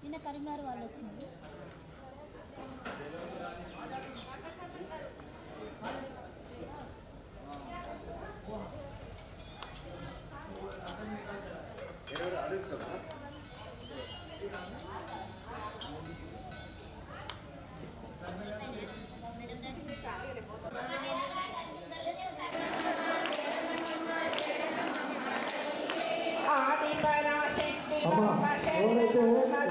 నిన్న కరీంనగర్ వాళ్ళు వచ్చింది.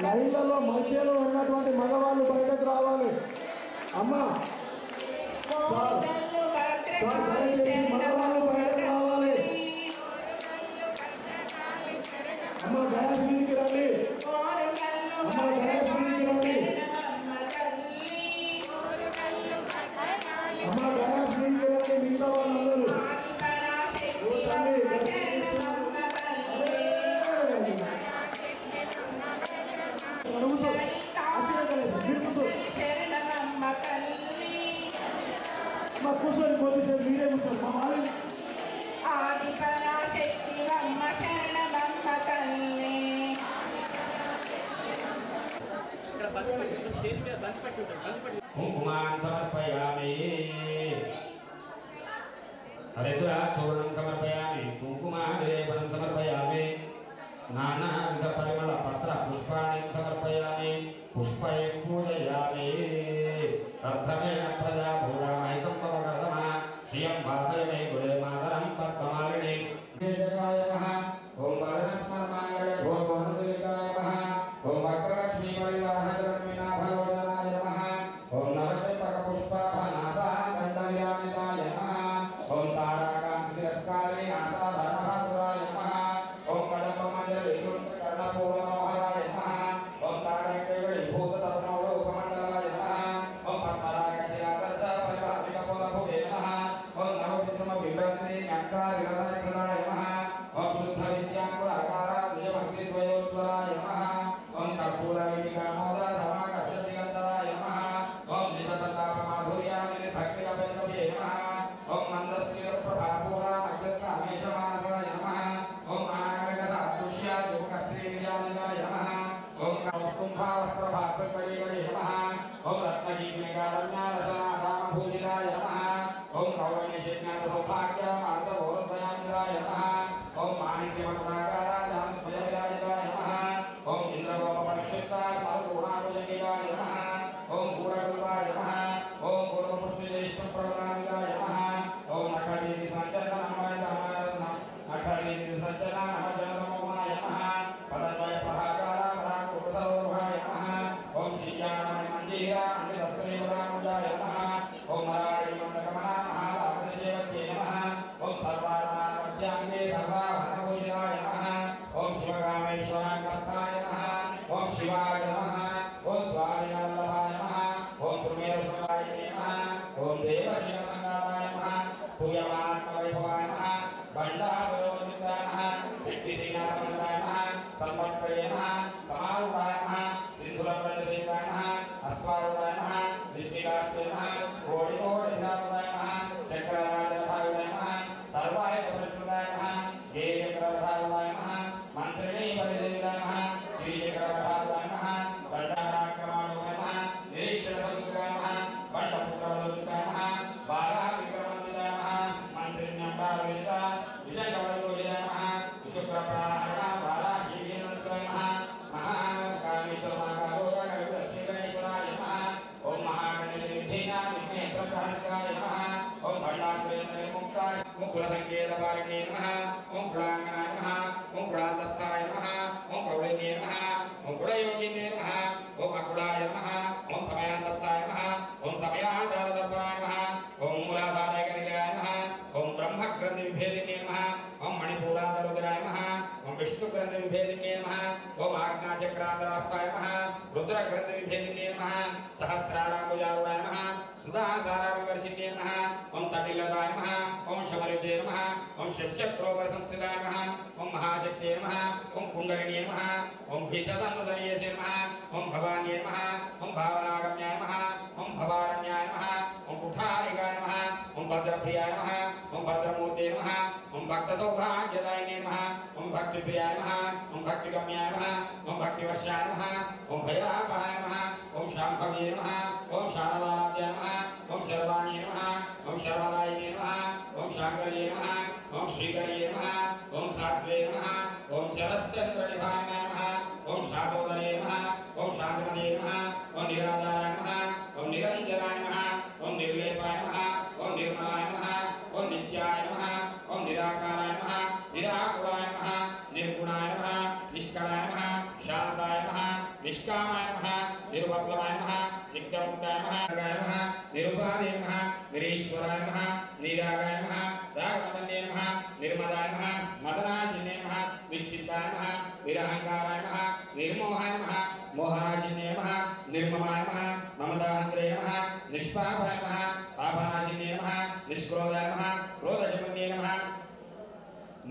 లైన్లలో మధ్యలో ఉన్నటువంటి మగవాళ్ళు బయటకు రావాలి. అమ్మా మగవాళ్ళు బయటకు రావాలి. అమ్మ గణేశ్వరికి రండి. అమ్మ గణేశ్వరికి రండి. అమ్మ గణేశ్వరికి రండి. మిగతా వాళ్ళందరూ కూర్చొని పోతే మీరే కూర్చోండి. మా వాళ్ళు కుంకుమాన్ సమర్పయామి. హరిద్రాచూర్ణం సమర్పయామి. కుంకుమాలేపనం సమర్పయామి. నానావిధ పరిమళ పత్ర పుష్పాణి సమర్పయామి. పుష్పైః పూజయామి. అర్థమేన ప్రజా భూరామహితం పవకర్మ శ్రియం వాసయమే గురే మాతరం పద్మమాలిని జయజగాయ నమః. ఓం వరదస్మరణాయ ఓం వరదలికాయ నమః. ఓం వక్రలక్ష్మీ పరివాహజన్మినా భగవదనాయ నమః. ఓం నవచంపక పుష్పాభనాసా దండయామితాయ నమః. ఓం తారాకాంతి తిరస్కారి నాసా ధర్మభాసురాయ నమః. ఓం కడంబమంజలి కర్ణపూర్ణమోహరాయ నమః. ఓం తారకేవళి భూతతరుణోపమండలాయ నమః. ఓం పద్మరాగశిలాదర్శ పరివాహికపులభువే నమః. ఓం నవవిద్రుమ విభ్రశ్రీ జ్ఞాకారిరదనక్షరాయ నమః. ఓం శుద్ధ విద్యాంకురాకార నిజభక్తిద్వయోజ్వలాయ నమః. ఓం కర్పూర వినికామోద సమాకర్షతిగంధరాయ నమః. ఓం నిజసంతాపమాధుర్యామిని భక్తికపేతవే నమః. ఓం మందస్మిరప్రభాపూర మగ్ధకామేశమానసాయ నమః. ఓం అనాగసాదృశ్య యువకశ్రీర్యానిదాయ నమః. ఓం కుంభావస్త్రభాసపరిగణే నమః. ఓం రత్నగీర్ణికారణ్యారసనాసామభూజితాయ నమః. ఓం కౌరణ్యశేజ్ఞాతసౌభాగ్యమార్దవోద్భయామిదాయ నమః. ఓం మాణిక్యమకరాకారాజాన్స్వయవిరాజితాయ నమః. ఓం ఇంద్రగోపరిక్షిప్త స్మరగుణాభుజంగితాయ నమః. ఓం పూరగురువాయ నమః. ఓం పూర్వపుష్టిజ్యేష్ఠప్రవణామిదాయ నమః. ఓం నఖవీధి సంచలనమయ నఖవీధి సంచలనమయ నమః. పదద్వయ పరాకార పరాకుటసౌరభాయ నమః. ఓం శ్రీయాణమయ మంజీర అంజలశ్రీవరాముజాయ నమః. ఓం మరాళీ మందగమన మహాలాభనిషేవత్యే నమః. ఓం సర్వాత్మానమధ్యాంగే సర్వాభరణభూషితాయ నమః. ఓం శివకామేశ్వరాంగస్థాయ నమః. ఓం శివాయ నమః. ఓం స్వామివల్లభాయ నమః. ఓం సుమేరుసంగాయ నమః. ఓం దేవశివసంగాయ నమః. పూయమాత్మవైభవాయ నమః. బండారోజితాయ నమః. వ్యక్తిశ్రీనాథసంగాయ నమః. సంపత్కరే నమః. సమారూఢాయ నమః. సింధురప్రజసేవాయ నమః. అశ్వారూఢాయ నమః. దృష్టిరాష్ట్రే నమః. కోటికోటిభిరామదాయ నమః. చక్రరాజరథాయ నమః. సర్వాయ ప్రస్తుతాయ నమః. గేయచక్రరథాయ నమః. మంత్రిణీ పరిసేవితాయ నమః. శ్రీచక్రరథాయ నమః. దండారాక్రమాణోయ నమః. నిరీక్షణపతికాయ నమః. బండపుత్రవలోకితాయ నమః. బాలావిక్రమందితాయ నమః. మంత్రిణ్యంబాలవిజిత విజయగౌరవోజయాయ నమః. విశుక్రప్రాణాయ బాలాహీనంతాయ నమః. మహాకాళీశ్వరమహాగౌరవశ్రీగణేశ్వరాయ నమః. ఓం మహాగణేశవిధేనా విఘ్నే ప్రధానికాయ నమః. ఓం భండాశ్రేంద్రే ముక్తాయ ముకుల సంకేతపారిణే నమః. ఓం కులాంగనాయ నమః. ఓం కులాంతస్థాయ నమః. ఓం కౌళిన్యే నమః. ఓం కులయోగిన్యే నమః. ఓం అకులాయ నమః. ఓం సమయాంతస్థాయ నమః. ఓం సమయాంతరదర్పణాయ నమః. ఓం మూలాధారాయ గరిగాయ నమః. ఓం బ్రహ్మగ్రంథి విభేదిన్యే నమః. ఓం మణిపూరాంతరుద్రాయ నమః. ఓం విష్ణుగ్రంథి విభేదిన్యే నమః. ఓం ఆజ్ఞాచక్రాంతరాస్తాయ నమః. రుద్రగ్రంథి విభేదిన్యే నమః. సహస్రారాంబుజారుడాయ నమః. సుధాసారావివర్షిణ్యే నమః. ఓం తటిల్లదాయ నమః. ఓం శమరుజే నమః. ఓం శివచక్రోపర సంస్థితాయ నమః. ఓం మహాశక్తే నమః. ఓం కుండలిన్యే నమః. ఓం భీషదనుదనీయసే నమః. ఓం భవాన్యే నమః. ఓం భావనాగమ్యాయ నమః. ఓం భవారణ్యాయ నమః. भद्रप्रियाय नमः ओम भद्रमूर्ते नमः ओम भक्तसौभाग्यदायिने नमः ओम भक्तिप्रियाय नमः ओम भक्तिगम्याय नमः ओम भक्तिवश्याय नमः ओम भयापहाय नमः ओम शाम्भवे नमः ओम शारदाराध्याय नमः ओम शर्वाणी नमः ओम शर्वदायिने नमः ओम शांकर्ये नमः ओम श्रीकर्ये नमः ओम सात्वे नमः ओम शरच्चन्द्रनिभाय नमः ओम शातोदरे नमः ओम शांतिमते नमः ओम निराधाराय नमः ओम निरंजनाय नमः ओम निर्लेपाय नमः ओम निर्मलाय नमः ओम नित्याय नमः ओम निराकाराय नमः निराकुलाय नमः निर्गुणाय नमः निष्कलाय नमः शांताय नमः निष्कामाय नमः निर्वक्लवाय नमः नित्यमुक्ताय नमः निरुपादे नमः निरीश्वराय नमः निरागाय नमः रागमदन्ये नमः निर्मदाय नमः मदनाजिने नमः विश्चिताय नमः निरहंकाराय नमः निर्मोहाय नमः मोहनाजिने नमः निर्ममाय नमः ममदाहंत्रे नमः निष्पापाय नमः पापनाशिने नमः निष्क्रोधाय नमः क्रोधशमन्ये नमः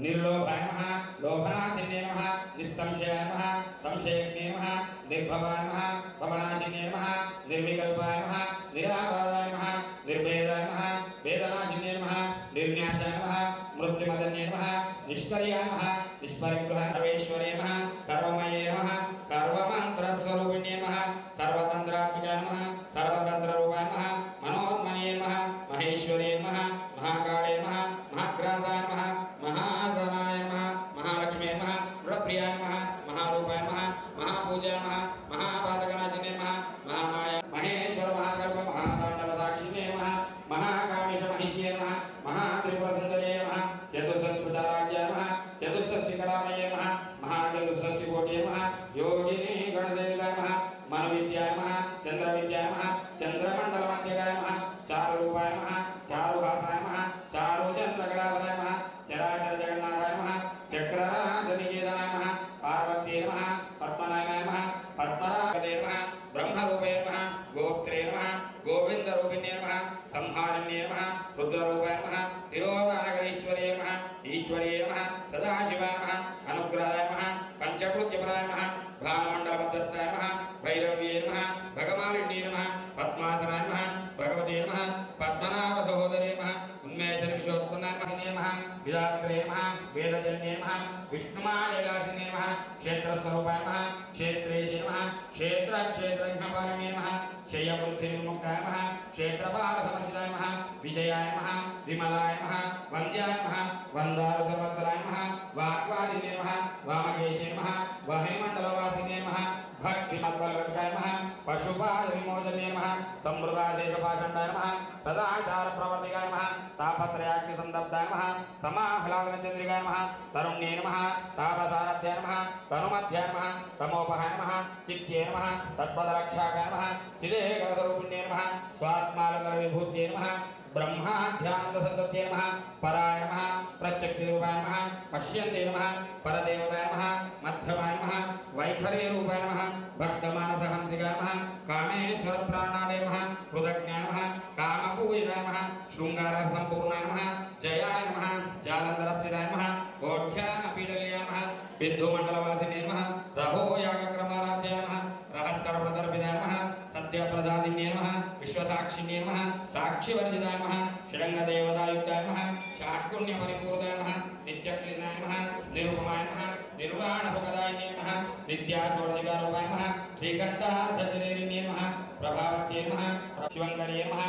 निर्लोभाय नमः लोभनाशिने नमः निस्संशयाय नमः संशयज्ञे नमः निर्भवाय नमः भवनाशिने नमः निर्विकल्पाय नमः निराबाधाय नमः निर्भेदाय नमः वेदनाशिने नमः निर्न्यासाय नमः मृत्युमदन्ये नमः निष्कर्याय नमः निष्परिग्रहाय सर्वेश्वरे नमः सर्वमये नमः सर्वमन्त्रस्वरूपिणे नमः सर्वतन्त्रात्मिकाय नमः सर्वतन्त्ररूपाय नमः मनोन्मने नमः महेश्वरे नमः महाकाले नमः महाग्रासाय नमः महासनाय नमः महालक्ष्मी नमः गुणप्रियाय नमः महारूपाय नमः महापूजाय नमः महापादकनाशिने नमः महामाया महेश्वर महाकल्प महातांडवसाक्षिणे नमः महाकामेश महिष्ये नमः महात्रिपुरसुन्दरे नमः चतुष्षष्टिपदाराज्ञाय नमः चतुष्षष्टिकलामये नमः महाचतुष्षष्टिकोटे नमः योगिनी गणसेविताय नमः मनोविद्याय नमः चंद्रविद्याय नमः चंद्रमण्डलमध्यगाय नमः चारुरूपाय नमः चारुभासाय नमः चारुचन्द्रकलाधराय नमः चराचर जगन्नाथाय नमः चक्रराजनिकेतनाय नमः पार्वत्यै नमः पद्मनायाय नमः पद्मरागते नमः ब्रह्मरूपे नमः गोप्त्रे नमः गोविन्दरूपिण्ये नमः संहारिण्ये नमः रुद्ररूपाय नमः तिरोधानगरीश्वर्ये नमः ईश्वर्ये नमः सदाशिवाय नमः अनुग्रहाय नमः पंचकृत्यपराय नमः भानुमण्डलमध्यस्थाय नमः भैरव्ये नमः भगमालिन्ये नमः पद्मासनाय नमः भगवते नमः पद्मनाभसहोदरे नमः उन्मेषनिमिषोत्पन्नाय नमः विदात्रे नमः वेदजन्ये नमः विष्णुमायैलासिने नमः क्षेत्रस्वरूपाय नमः क्षेत्रेशे नमः क्षेत्रज्ञपालिने नमः क्षयवृद्धिविमुक्ताय नमः क्षेत्रपालसमर्जिताय नमः विजयाय नमः विमलाय नमः वन्द्याय नमः वन्दारुधवत्सलाय नमः वाग्वादिने नमः वामकेशे नमः वाहिमण्डलवासिने नमः भक्तिमद्बलवत्काय नमः पशुपालविमोचने नमः समृद्धाशेषपाषण्डाय नमः सदाचारप्रवर्तिकाय नमः तापत्रयाग्निसन्दब्धाय नमः समाह्लादनचन्द्रिकाय नमः तरुण्ये नमः तापसारथ्याय नमः तनुमध्याय नमः तमोपहाय नमः चित्ते नमः तत्पदरक्षाकाय नमः चिदेकरस्वरूपिण्ये नमः स्वात्मालकरविभूत्ये नमः ब्रह्माध्यानन्दसन्तत्ये नमः पराय नमः प्रत्यक्षरूपाय नमः पश्यन्ते नमः परदेवताय नमः मध्यमाय नमः वैखरीरूपाय नमः भक्तमानसहंसिकाय नमः कामेश्वरप्राणाय नमः कृतज्ञाय नमः कामपूजिताय नमः शृङ्गारसम्पूर्णाय नमः जयाय नमः जालन्धरस्थिताय नमः कोढ्यानपीडल्याय नमः बिन्दुमण्डलवासिने नमः रहोयागक्रमाराध्याय नमः रहस्तरप्रदर्पिताय नमः सत्यप्रसादिन्ये नमः विश्वसाक्षिण्ये नमः साक्षिवर्जिताय नमः षडङ्गदेवतायुक्ताय नमः षाट्गुण्यपरिपूर्ताय नमः नित्यक्लिनाय नमः निरुपमाय नमः निर्वाणसुखदायिन्ये नमः नित्यासोर्जिकारूपाय नमः श्रीकण्ठार्थशरीरिण्ये नमः प्रभावत्ये नमः शिवङ्कर्ये नमः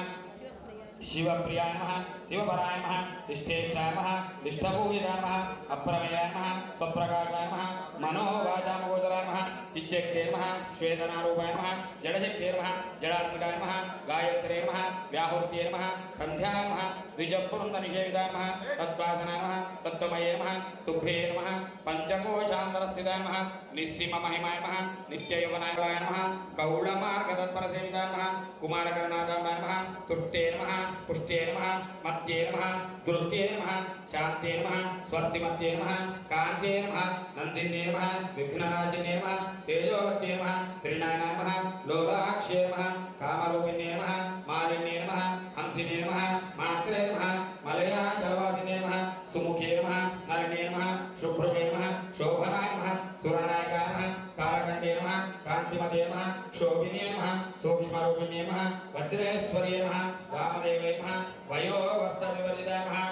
शिवप्रियाय नमः शिवपराय नमः शिष्टेष्टाय नमः शिष्टपूजिताय नमः अप्रमेयाय नमः स्वप्रकाशाय नमः मनोवाचामगोचराय नमः चिच्चक्ते नमः श्वेतनारूपाय नमः जडशक्ते नमः जडात्मिकाय नमः गायत्रे नमः व्याहृत्ये नमः सन्ध्याय नमः द्विजपुरुन्दनिषेविताय नमः तत्त्वासनाय नमः तत्त्वमये नमः तुभ्ये नमः पंचकोशान्तरस्थिताय नमः निस्सीममहिमाय नमः नित्ययौवनाय नमः कौळमार्गतत्परसेविताय नमः कुमारकर्णाकाम्बाय नमः तुष्टे नमः पुष्टे नमः मत्ये नमः दुर्गे नमः शान्ते नमः स्वस्तिमत्ये नमः कान्ते नमः नन्दिन्ये नमः विघ्ननाशिने नमः तेजोवत्ये नमः त्रिनायनाय नमः लोलाक्ष्ये नमः कामरूपिण्ये नमः मालिन्ये नमः हंसिने नमः मात्रे नमः मलयाचलवासिने नमः सुमुखे नमः नलिने नमः शुभ्रुवे नमः शोभनाय नमः सुरनायकाय नमः कालकण्ठे कांते नमः कांतिमते नमः शोभिने नमः सूक्ष्मरूपिणे नमः वज्रेश्वर्ये नमः वामदेवे नमः वयो वस्त्रविवर्जिताय नमः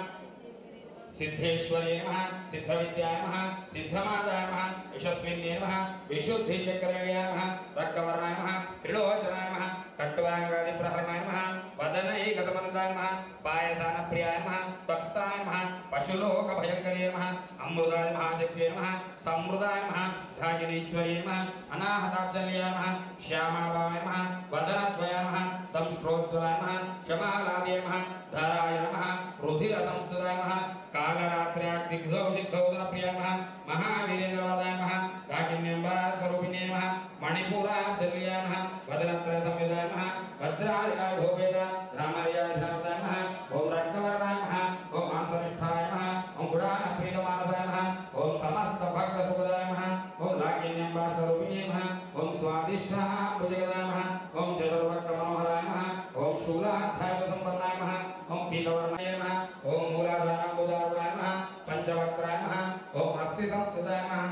सिद्धेश्वर्ये नमः सिद्धविद्याय नमः सिद्धमादाय नमः यशस्विन्ये नमः विशुद्धिचक्रवर्याय नमः रक्तवर्णाय नमः त्रिलोचनाय नमः कट्वांगादिप्रहरणाय नमः वदनैकसमन्विताय नमः पायसानप्रियाय नमः तक्स्ताय नमः पशुलोकभयङ्करे नमः अमृताय महाशक्त्यै नमः समृदाय नमः धागिनीश्वर्ये नमः अनाहताब्जल्याय नमः श्यामाभावाय नमः वदनद्वयाय नमः दंष्ट्रोज्ज्वलाय नमः क्षमालादये नमः धराय नमः रुधिरसंस्तुताय नमः कालरात्र्याग्दिग्धौषिद्धौदनप्रियाय नमः महावीरेन्द्रवरदाय नमः काकिन्यम्बास्वरूपिणे नमः मणिपुराब्जल्याय नमः वदनत्रयसंयुताय नमः वज्रादिकाय भोगेय रामर्याय धनवदाय नमः ओम रक्तवर्णाय नमः ओम मांसनिष्ठाय नमः ओम गुणानप्रीतमानसाय नमः ओम समस्तभक्तसुखदाय नमः ओम लाकिन्यम्बास्वरूपिणे नमः ओम स्वादिष्ठाम्बुजगदाय नमः ओम चतुर्भक्तमनोहराय नमः ओम शूलाध्यायसम्पन्नाय नमः ओम पीतवर्णाय नमः ओम मूलाधाराम्बुजाय नमः पंचवक्त्राय नमः ओम अस्थिसंस्थिताय नमः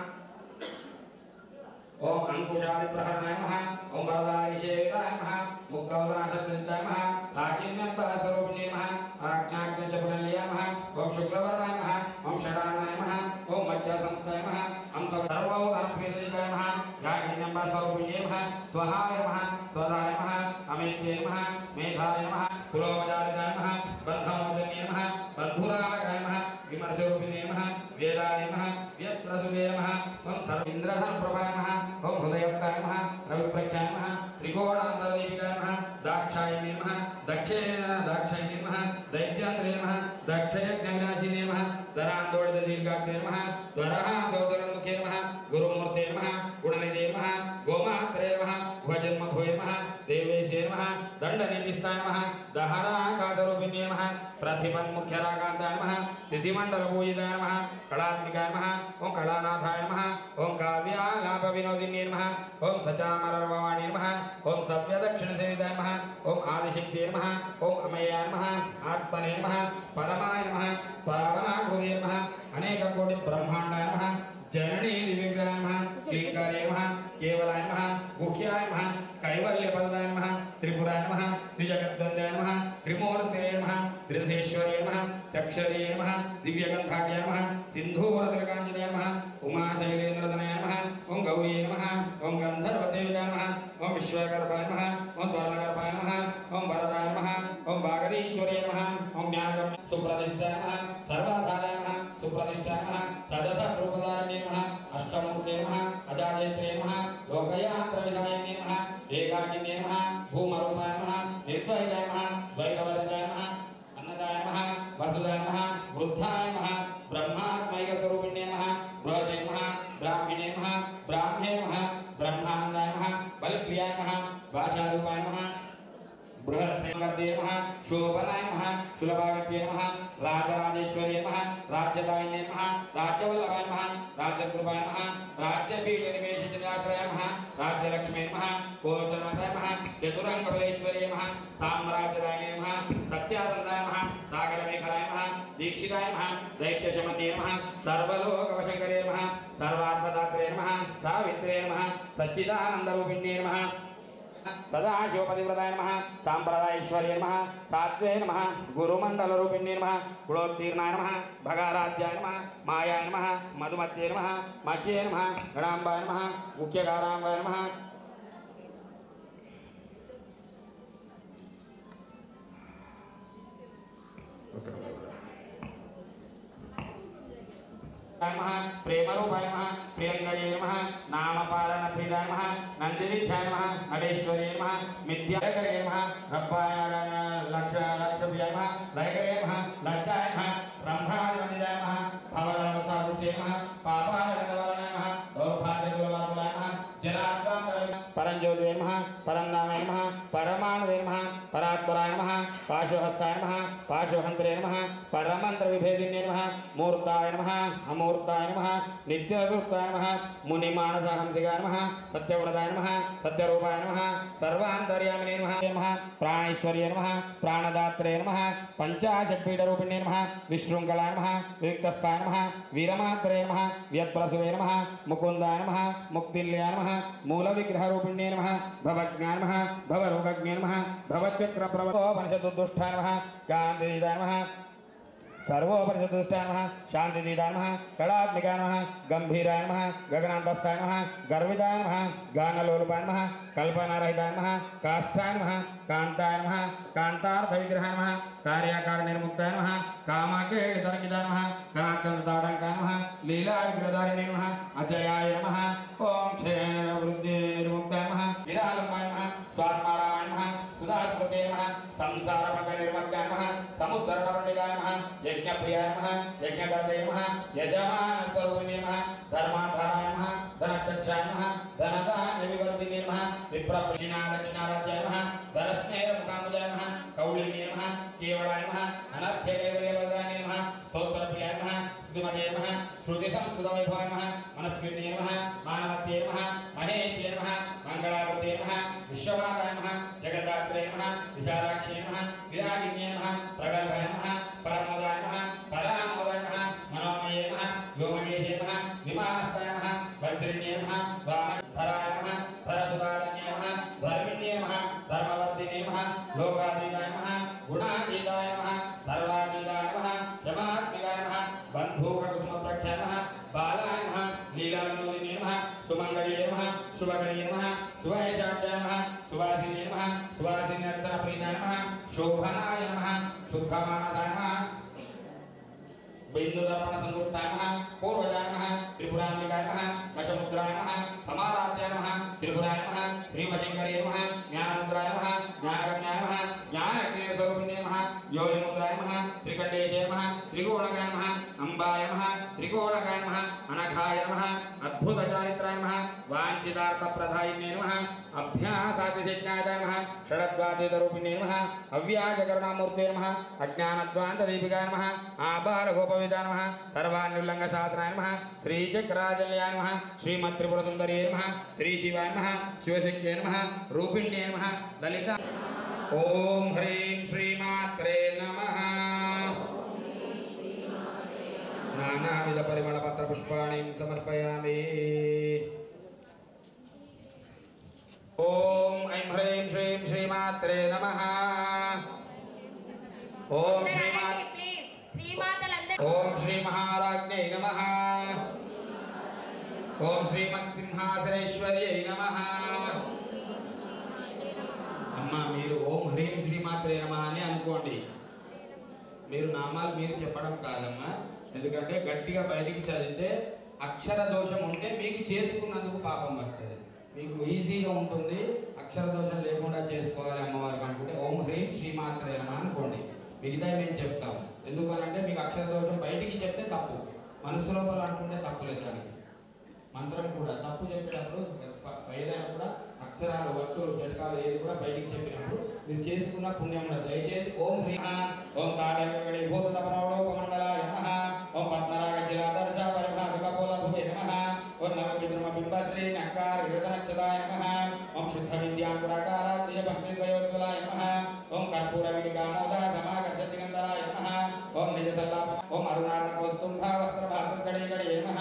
ओम अंकुशादिप्रहरणाय नमः ओम वरदायिषेविताय नमः मुक्तवदनासत्तन्ताय नमः लाकिन्यम्बास्वरूपिणे नमः आज्ञाग्निजपुरनिलयाय नमः ओम शुक्लवर्णाय नमः ओम षडाननाय नमः ओम मज्जासंस्थाय नमः ओम सर्वोदनप्रीतिकाय नमः लाकिन्यम्बास्वरूपिणे नमः स्वहाय नमः स्वदाय नमः अमेत्ये नमः मेधाय नमः कुलोपचारिकाय नमः बन्धमोचन्ये नमः बन्धुरामकाय नमः विमर्शरूपिणे नमः वेदाय नमः व्यप्रसुते नमः ओम सर्वेन्द्रधनप्रभाय नमः ओम हृदयस्थाय नमः रविप्रख्याय नमः त्रिकोणान्तरदीपिकाय नमः दाक्षायिने नमः दाक्षायिने नमः दैत्यान्तरे नमः दक्षयज्ञविनाशिने नमः दरान्दोडितदीर्घाक्षे नमः द्वरहासोदरोन्मुखे नमः गुरुमूर्ते नमः गुणनिधे नमः गोमात्रे नमः भुवजन्मभुवे नमः देवेशे नमः दण्डनीतिस्थाय नमः दहराकाशरूपिणे नमः प्रतिपन्मुख्यराकान्ताय नमः तिथिमण्डलपूजिताय नमः कलात्मिकाय नमः ओम कलानाथाय नमः ओम काव्यालापविनोदिन्ये नमः ओम सचामरर्ववाणे नमः ओम सव्यदक्षिणसेविताय नमः ओम आदिशक्त्यै नमः ओम अमयाय नमः आत्मने नमः परमाय नमः पावनाकृते नमः अनेककोटिब्रह्माण्डाय नमः जननी दिव्यग्रहाय नमः क्लींकाराय नमः केवलाय नमः गुह्याय नमः कैवल्यपदाय नमः त्रिपुराय नमः त्रिजगद्वन्द्याय नमः त्रिमूर्तये नमः त्रिदशेश्वर्ये नमः चक्षरे नमः दिव्यगन्धाढ्याय नमः सिन्धूरतिलकाञ्जनाय नमः उमाशैलेन्द्रतनयाय नमः ओम गौरी नमः ओम गन्धर्वसेविताय नमः ओम विश्वकर्माय नमः ओम स्वर्णकर्माय नमः ओम वरदाय नमः ओम वागरीश्वर्ये नमः ओम ज्ञानकर्म सुप्रतिष्ठाय नमः सर्वाधाराय नमः सुप्रतिष्ठाय नमः षडशत्रूपधारिणे नमः अष्टमूर्ते नमः अजायत्रे नमः लोकयात्रविधायिने नमः एकाकिने नमः भूमरूपाय नमः निर्द्वैताय नमः द्वैतवर्जिताय नमः अन्नदाय नमः वसुदाय नमः वृद्धाय नमः ब्रह्मात्मैकस्वरूपिणे नमः बृहते नमः ब्राह्मणे नमः ब्राह्मे नमः ब्रह्मानन्दाय नमः बलप्रियाय नमः भाषारूपाय नमः बृहत्सेनगर्भे नमः शोभनाय नमः सुलभागत्ये नमः राजराजेश्वर्ये नमः राज्यदायिने नमः राज्यवल्लभाय नमः राज्यकृपाय नमः राज्यपीठनिवेशिताश्रयाय नमः राज्यलक्ष्मी नमः कोचनाथाय नमः चतुरङ्गबलेश्वर्ये नमः साम्राज्यदायिने नमः सत्यानन्दाय नमः सागरमेखलाय नमः दीक्षिताय नमः दैत्यशमन्ये नमः सर्वलोकवशङ्करे नमः सर्वार्थदात्रे नमः सावित्रे नमः सच्चिदानन्दरूपिण्ये नमः सदाशिवपतिव्रताय नमः सांप्रदायेश्वर्ये नमः सात्वे नमः गुरुमण्डलरूपिण्ये नमः कुलोत्तीर्णाय नमः भगाराध्याय नमः मायाय नमः मधुमत्ये नमः मख्ये नमः गणाम्बाय नमः मुख्यकाराम्बाय नमः नमः प्रेमरूपाय नमः प्रियङ्गये नमः नामपालनप्रियाय नमः नन्दिनीध्याय नमः नटेश्वर्ये नमः मिथ्याकरे नमः रब्बाय लक्षप्रियाय नमः लयकरे नमः लज्जाय नमः ब्रह्मादिवन्दिताय नमः भवदावस्थापुष्टे नमः पापाय नमः दौर्भाग्यदुर्वाकुलाय नमः जनार्दनाय పరంజ్యోతివే నమః పరంధామే నమః పరమాణువే నమః పరాత్పరాయ నమః పాశుహస్తాయ నమః పాశుహంత్రే నమః పరమంత్ర విభేదిన్యే నమః మూర్తాయ నమః అమూర్తాయ నమః నిత్యదూర్తాయ నమః మునిమానసహంసికాయ నమః సత్యవ్రతాయ నమః సత్యరూపాయ నమః సర్వాంతర్యామినే నమః ప్రాణేశ్వర్యే నమః ప్రాణదాత్రే నమః పంచాశత్పీఠరూపిణ్యే నమః విశృంఖలాయ నమః వివిక్తస్థాయ నమః వీరమాత్రే నమః వ్యత్ప్రసువే నమః ముకుందాయ నమః ముక్తిల్యాయ నమః మూలవిగ్రహరూపిణ్యే నమః భవజ్ఞాయ నమః భవరోగజ్ఞే నమః భవచక్రప్రవతోపనిషదుష్టాయ నమః గాంధీదాయ నమః सर्वोपनिषदुष्टाय नमः शांतिदीदाय नमः कलात्मिकाय नमः गंभीराय नमः गगनान्तस्थाय नमः गर्विताय नमः गानलोलुपाय नमः कल्पनारहिताय नमः काष्ठाय नमः कान्ताय नमः कान्तार्थविग्रहाय नमः कार्याकारणनिर्मुक्ताय नमः कामाकेतरङ्गिताय नमः कनाकन्दताडङ्काय नमः लीलाविग्रहधारिणे नमः अजयाय नमः ओम क्षेमवृद्धिनिर्मुक्ताय नमः विरालम्बाय नमः स्वात्मारामाय नमः सुधास्पते नमः संसारमण्डलनिर्मग्नाय नमः समुद्धरणपण्डिताय नमः यज्ञप्रियाय नमः यज्ञकर्ते नमः यजमानस्वरूपिणे नमः धर्माधाराय नमः धनकक्षाय नमः धनधान्यविवर्धिने नमः विप्रदक्षिणादक्षिणाराध्याय नमः धनस्नेहमुखाम्बुजाय नमः कौलिन्ये नमः केवलाय नमः अनर्थ्यकैवल्यवदाय नमः स्तोत्रप्रियाय नमः स्तुतिमते नमः श्रुतिसंस्कृतवैभवाय नमः मनस्विन्ये नमः मानवत्ये नमः महेश्ये नमः मङ्गलाकृते नमः विश्वमाताय नमः जगदात्रे नमः विशालाक्ष्ये नमः विरागिन्ये नमः प्रगल्भाय नमः परमोदाय नमः परामोदाय नमः मनोमये नमः व्योमकेशे नमः विमानस्थाय नमः वज्रिण्ये नमः वामधराय नमः धरसुतारण्ये नमः धर्मिण्ये नमः धर्मवर्धिने नमः लोकातीताय नमः गुणातीताय नमः सर्वातीताय नमः क्षमात्मिकाय नमः बन्धूककुसुमप्रख्याय नमः बालाय नमः लीलाविनोदिने नमः सुमङ्गल्ये नमः शुभकर्ये नमः शुभैशाढ्याय नमः सुवासिने नमः सुवासिन्यर्चनप्रीताय नमः शोभनाय नमः शुद्धमानसाय नमः बिंदुदर्पण संयुक्ताय नमः पूर्वजाय नमः त्रिपुराम्बिकाय नमः वशमुद्राय नमः समाराध्याय नमः त्रिपुराय नमः श्रीवशंकरे नमः ज्ञानमुद्राय नमः ज्ञानगम्याय नमः ज्ञानज्ञेयस्वरूपिणे नमः योगिमुद्राय नमः त्रिकण्डेशे नमः त्रिकोणकाय नमः अम्बाय नमः त्रिकोणकाय नमः अनघाय नमः अद्भुतचारित्राय नमः वाञ्छितार्थप्रदायिने नमः अभ्यासातिशेषाय नमः षडद्वातीतरूपिणे नमः अव्याजकरुणामूर्ते नमः अज्ञानध्वान्तदीपिकाय नमः आबालगोपविदाय नमः सर्वान्युल्लङ्घशासनाय नमः श्रीचक्राजल्याय नमः श्रीमत्त्रिपुरसुन्दर्यै नमः श्रीशिवाय नमः शिवशक्त्यै नमः रूपिण्यै नमः ललिता ओम ह्रीं श्रीमात्रे नमः नानाविधपरिमलपत्रपुष्पाणिं समर्पयामि ओम ऐं ह्रीं श्रीं श्रीमात्रे नमः ओम ओम श्री महाराज्ञै नमः ओम श्रीमत्सिंहासनेश्वर्यै नमः అమ్మా మీరు ఓం హ్రీం శ్రీమాత్రే నమః అని అనుకోండి. మీరు నామాలు మీరు చెప్పడం కాదమ్మా, ఎందుకంటే గట్టిగా బయటికి చదివితే అక్షర దోషం ఉంటే మీకు చేసుకున్నందుకు పాపం వస్తుంది. మీకు ఈజీగా ఉంటుంది, అక్షర దోషం లేకుండా చేసుకోవాలి అమ్మవారికి అనుకుంటే ఓం హ్రీం శ్రీమాత్రే నమః అనుకోండి. మిగతా మేము చెప్తాం. ఎందుకనంటే మీకు అక్షర దోషం బయటికి చెప్తే తప్పు, మనసు లోపల అనుకుంటే తప్పు లేదు. దానికి మంత్రం కూడా తప్పు చెప్పేటప్పుడు ఏదైనా కూడా అక్షరాలు వత్తులు జటకాలు ఏది కూడా బయటికి చెప్పినప్పుడు మీరు చేసుకున్న పుణ్యం ఉండదు. దయచేసి ఓం హ్రీ ఓం తాళగడి భూత తపనోపమండలాయ నమః ఓం పద్మరాగ శిలాదర్శ పరిభాగ పోలభువే నమః ఓం నవవిద్రుమ బింబశ్రీ నక్కార విరతనక్షదాయ నమః ఓం శుద్ధ విద్యాంకురాకారాత్య భక్తి ద్వయోజ్వలాయ నమః ఓం కర్పూర విడికామోద సమాగచ్చతి గంధరాయ నమః ఓం నిజ సల్లాప ఓం అరుణార్ణ కౌస్తుభ వస్త్ర భాసకడే గడే నమః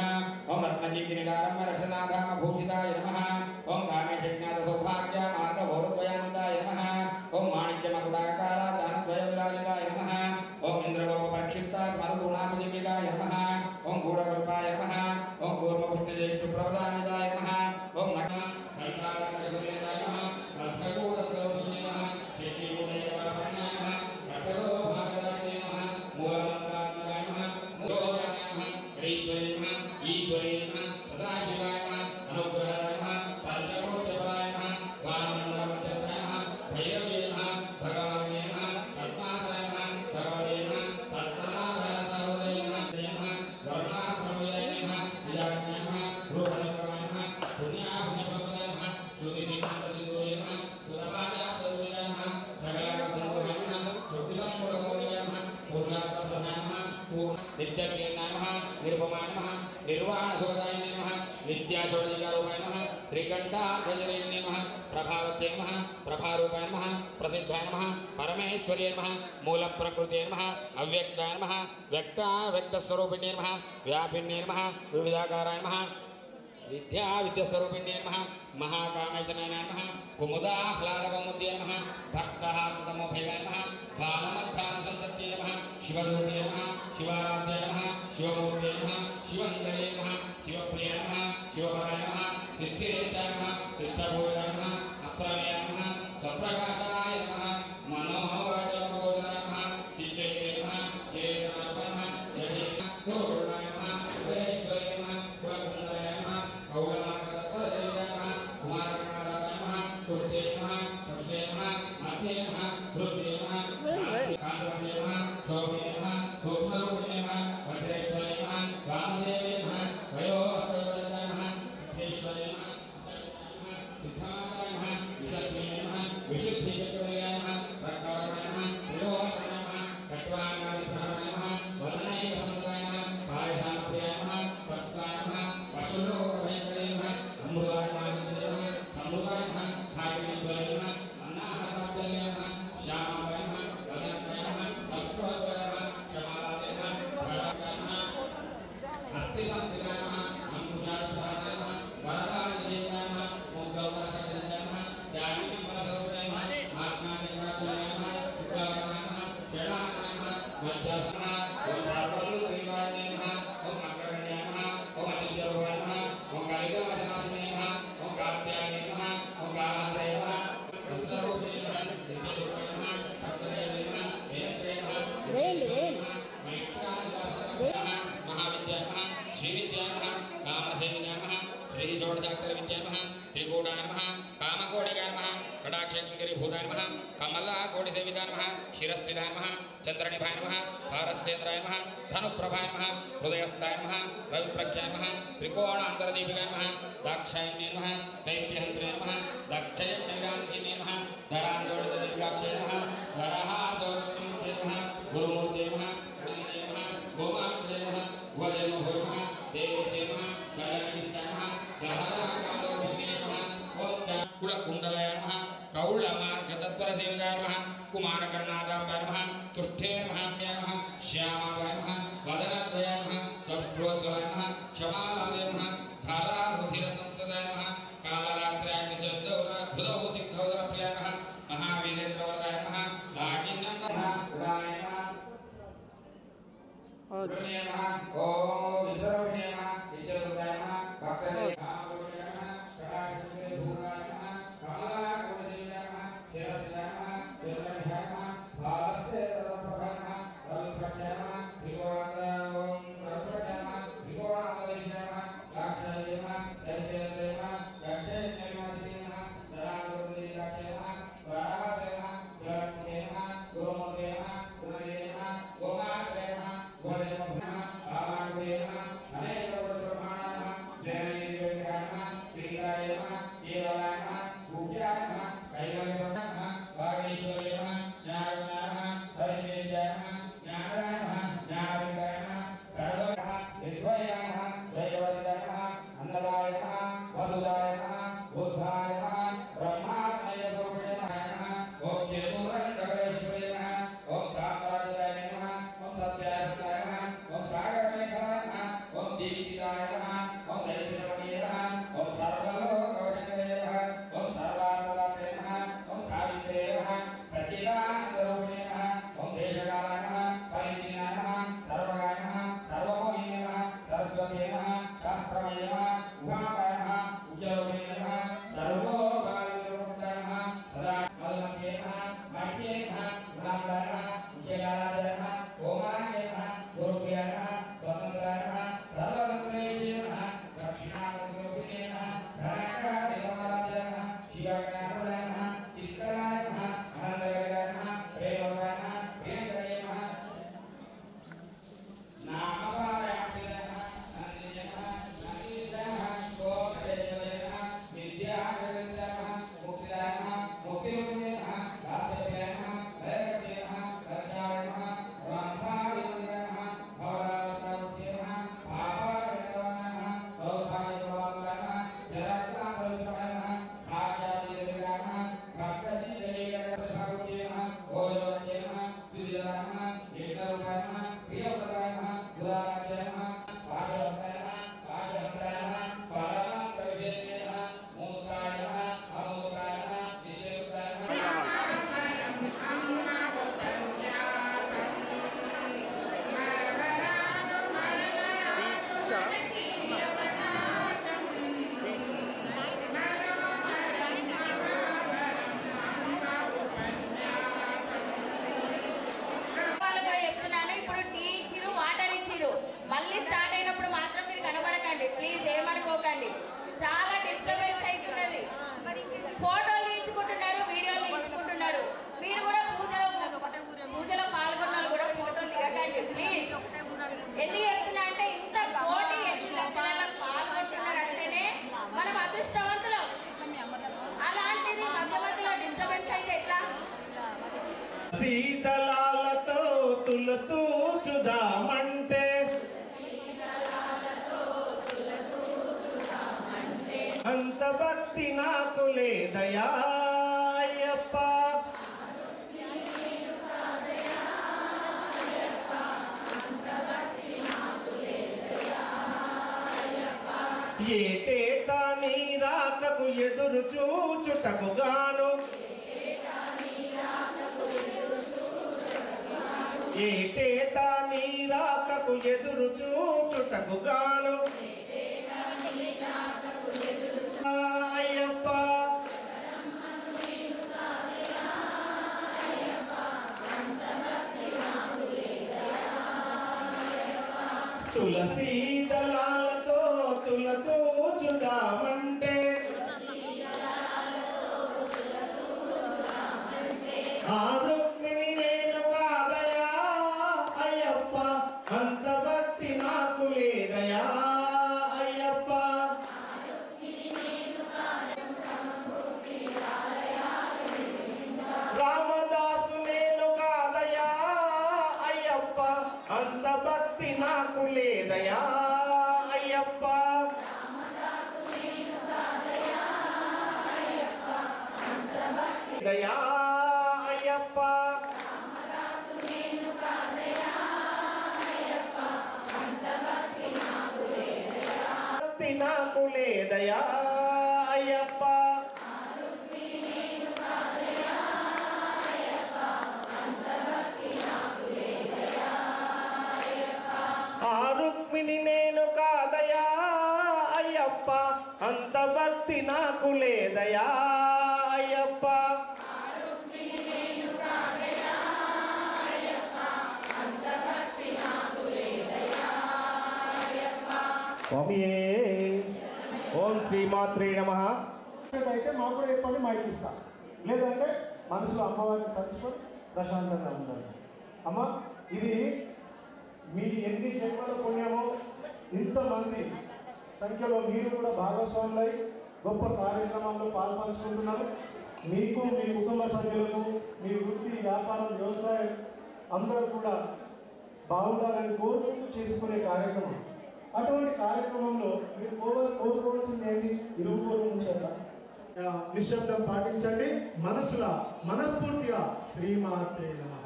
ఓం రత్నజిగ్నిడారమ్మ రక్షనాధామ భూషితాయ నమః ఓం కామేశజ్ఞాత సౌభాగ్య మార్గ భౌరద్వయానందాయ నమః ఓం మాణిక్య మకుడాకార జానద్వయ విరాజితాయ నమః ఓం ఇంద్రగోప పరిక్షిప్త స్మరగుణాపజికాయ నమః ఓం గూఢకల్పాయ నమః ఓం కూర్మపుష్టిజ్యేష్ఠ ప్రవదానిదాయ నమః ఓం నకాయ నమః రత్నగూఢస్వరూపిణే నమః శక్తిగుణేయవాపన్నాయ నమః రటగో భాగదాయ నమః మూలమంత్రాత్మకాయ నమః మూలోదాయ నమః ఈశ్వరీ నమః సదాశివాయ నమః అనుగ్రహాయ నమః गजागजरे नमः प्रभावत्यै नमः प्रभारूपाय नमः प्रसिद्धाय नमः परमेश्वर्यै नमः मूलप्रकृत्यै नमः अव्यक्ताय नमः व्यक्तस्वरूपिण्यै नमः व्यापिन्यै नमः विविधाकाराय नमः विद्यास्वरूपिण्यै नमः महाकामेशनाय नमः कुमुदाह्लादकौमुद्यै नमः भक्तात्मतमोभयाय नमः भानुमध्यानुसन्तत्यै नमः शिवरूप्यै नमः शिवाराध्याय नमः शिवमूर्त्यै नमः शिवन्दये नमः शिवप्रियाय नमः शिवपराय नमः शिष्टिरेशाय नमः शिष्टभूयाय नमः अप्रमेयाय नमः सप्रकाशाय नमः मनोवाचमगोचराय नमः चिच्चैत्रे नमः जयेन्द्राय नमः जयेन्द्राय नमः वैश्वर्याय नमः कुलकुण्डलाय नमः कौलमार्गदत्तदेवाय नमः कुमारकर्णाय नमः तुष्टे नमः तुष्टे नमः मध्ये नमः हृदये नमः कान्तवे नमः शोभे नमः सूक्ष्मरूपिणे नमः वज्रेश्वरे नमः वामदेवे नमः वयोस्वरवदनाय नमः सिद्धेश्वरे नमः सिद्धाय नमः विशस्विने नमः विशुद्धिचतुर्याय नमः प्रकाराय नमः त्रिलोकाय नमः कट्वाङ्गादिप्रहराय नमः वदनाय वसन्ताय नमः पायसाप्रियाय नमः स्वस्ताय नमः पशुलोकभयङ्करे नमः अमृताय नमः समृताय नमः भाग्येश्वराय नमः अन्नाहताब्दये नमः श्यामाय नमः वदनाय नमः लक्ष्मणाय नमः क्षमालाय नमः भरताय नमः हस्तिसंस्थिताय नमः अंकुशाय नमः वरदाय नमः मोक्षदाय नमः ज्ञानिमफलस्वरूपाय नमः आत्मानिर्वाणाय नमः शुक्लाय नमः शरणाय नमः मध्यस्नाय ओंकारवल्लभाय नमः ओं अग्रगण्याय नमः ओं अनित्यरूपाय नमः ओं कालिकावचनाय नमः ओं कार्त्याय नमः ओं कालाय नमः रुद्ररूपाय नमः सिद्धरूपाय नमः भक्तये नमः वेत्रे नमः महाविद्याय नमः श्रीविद्याय नमः कामसेविनाय नमः श्रीषोडशाक्षरविद्याय नमः त्रिकूटाय नमः कामकोटिकाय नमः कटाक्षकिङ्करीभूताय नमः कमलाकोटिसेविताय नमः शिरस्थिताय नमः चन्द्रनिभाय नमः भारस्तेन्द्राय नमः धनुप्रभाय नमः हृदयस्थाय नमः रविप्रख्याय नमः त्रिकोणान्तरदीपिकाय नमः दाक्षायण्ये नमः दैत्यहन्त्रे नमः दक्षयज्ञविरांसिने नमः धरान्दोलितदीर्घाक्षे नमः धरहासोत्तमूर्ते नमः गुरुमूर्ते नमः गोमात्रे नमः वजन्मभो नमः देवसे नमः चण्डनिष्ठाय नमः गहराकालोभिने नमः कुलकुण्डलाय नमः कौलमार्गतत्परसेविताय नमः कुमारकर्णादाम्बाय नमः तुष्टे नमः श्यामाय नमः वदनद्वयाय नमः तष्टोत्सवाय नमः क्षमालाय नमः धारारुधिरसंस्तदाय नमः कालरात्र्याग्निशब्दौर हृदौ सिद्धौदरप्रियाय नमः महावीरेन्द्रवरदाय नमः लागिन्यं नमः उदाय नमः ओम विद्रोहे नमः विजयोदय नमः भक्तये नमः कटाक्षे भूराय नमः कमलाकोटिदेवाय नमः शिरस्याय नमः चन्द्रनिभाय नमः भारस्ते तदप्रभाय नमः रविप्रख्याय नमः त्रिकोणान्तराय ओम रविप्रख्याय नमः त्रिकोणान्तरविजयाय नमः दाक्षाय नमः दैत्येन्द्रे नमः दक्षयज्ञविरांसिने नमः धरान्दोलितदीर्घाक्षे नमः वराहते नमः जगन्मुखे नमः गुरुमूर्ते नमः गुणये नमः गोमात्रे नमः वजन्मभो नमः శీతలాలతో తులతూచుదామంటే అంత భక్తి నాకు లేదయా అయ్యప్ప. ఏటేటా నీ రాకకు ఎదురు చూచుటకు గాను ఏటేటా నీ రాకకు ఎదురు చూచుటకు గాను అయ్యప్ప. తులసీ దళాలతో తులతూచుదామంటే ఆ రుక్మిణి నేను కాదయా అయ్యప్ప. అంత భక్తి నాకు లేదయా అయ్యప్ప. రామదాసు నేను కాదయా అయ్యప్ప. అంత భక్తి నాకు లేదయా అయ్యప్ప. దయా అయ్యప్ప. భక్తి నాకు లేదయా అయ్యప్ప. ఆ రుక్మిణి నేను కాదయా అయ్యప్ప. అంత భక్తి నాకు లేదయా అయ్యప్ప. స్వామియే ఓం శ్రీమాత్రే నమః. అయితే మాకు కూడా చెప్పండి, మైక్ ఇస్తా. లేదంటే మనసులో అమ్మవారిని తలుచుకొని ప్రశాంతంగా ఉండాలి. అమ్మ, ఇది మీ ఎన్ని జన్మల పుణ్యమో ఇంతమంది సంఖ్యలో మీరు కూడా భాగస్వాములై గొప్ప కార్యక్రమంలో పాల్పంచుకుంటున్నారు. మీకు, మీ కుటుంబ సభ్యులకు, మీ వృత్తి, వ్యాపారం, వ్యవసాయం అందరూ కూడా బాగుండాలని కోరుకుంటూ చేసుకునే కార్యక్రమం. అటువంటి కార్యక్రమంలో మీరు కోరుకోవాల్సింది ఏంటి? ఇరువురు ఉంచారా? నిశ్శబ్దం పాటించండి. మనస్ఫూర్తిగా శ్రీమాత్రే నమః.